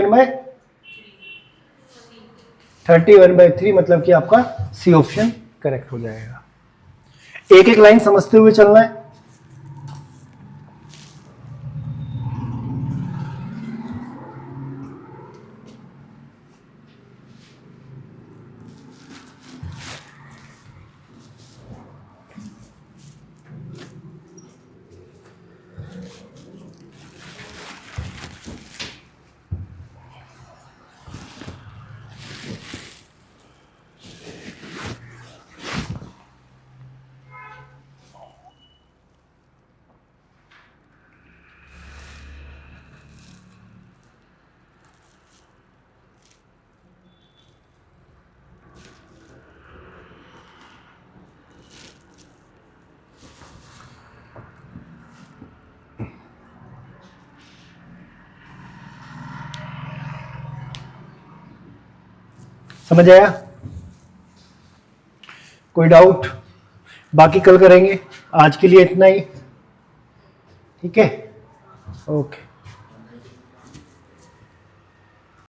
1/30, 1/3, मतलब कि आपका सी ऑप्शन करेक्ट हो जाएगा। एक एक लाइन समझते हुए चलना है। समझ आया? कोई डाउट? बाकी कल करेंगे। आज के लिए इतना ही। ठीक है, ओके।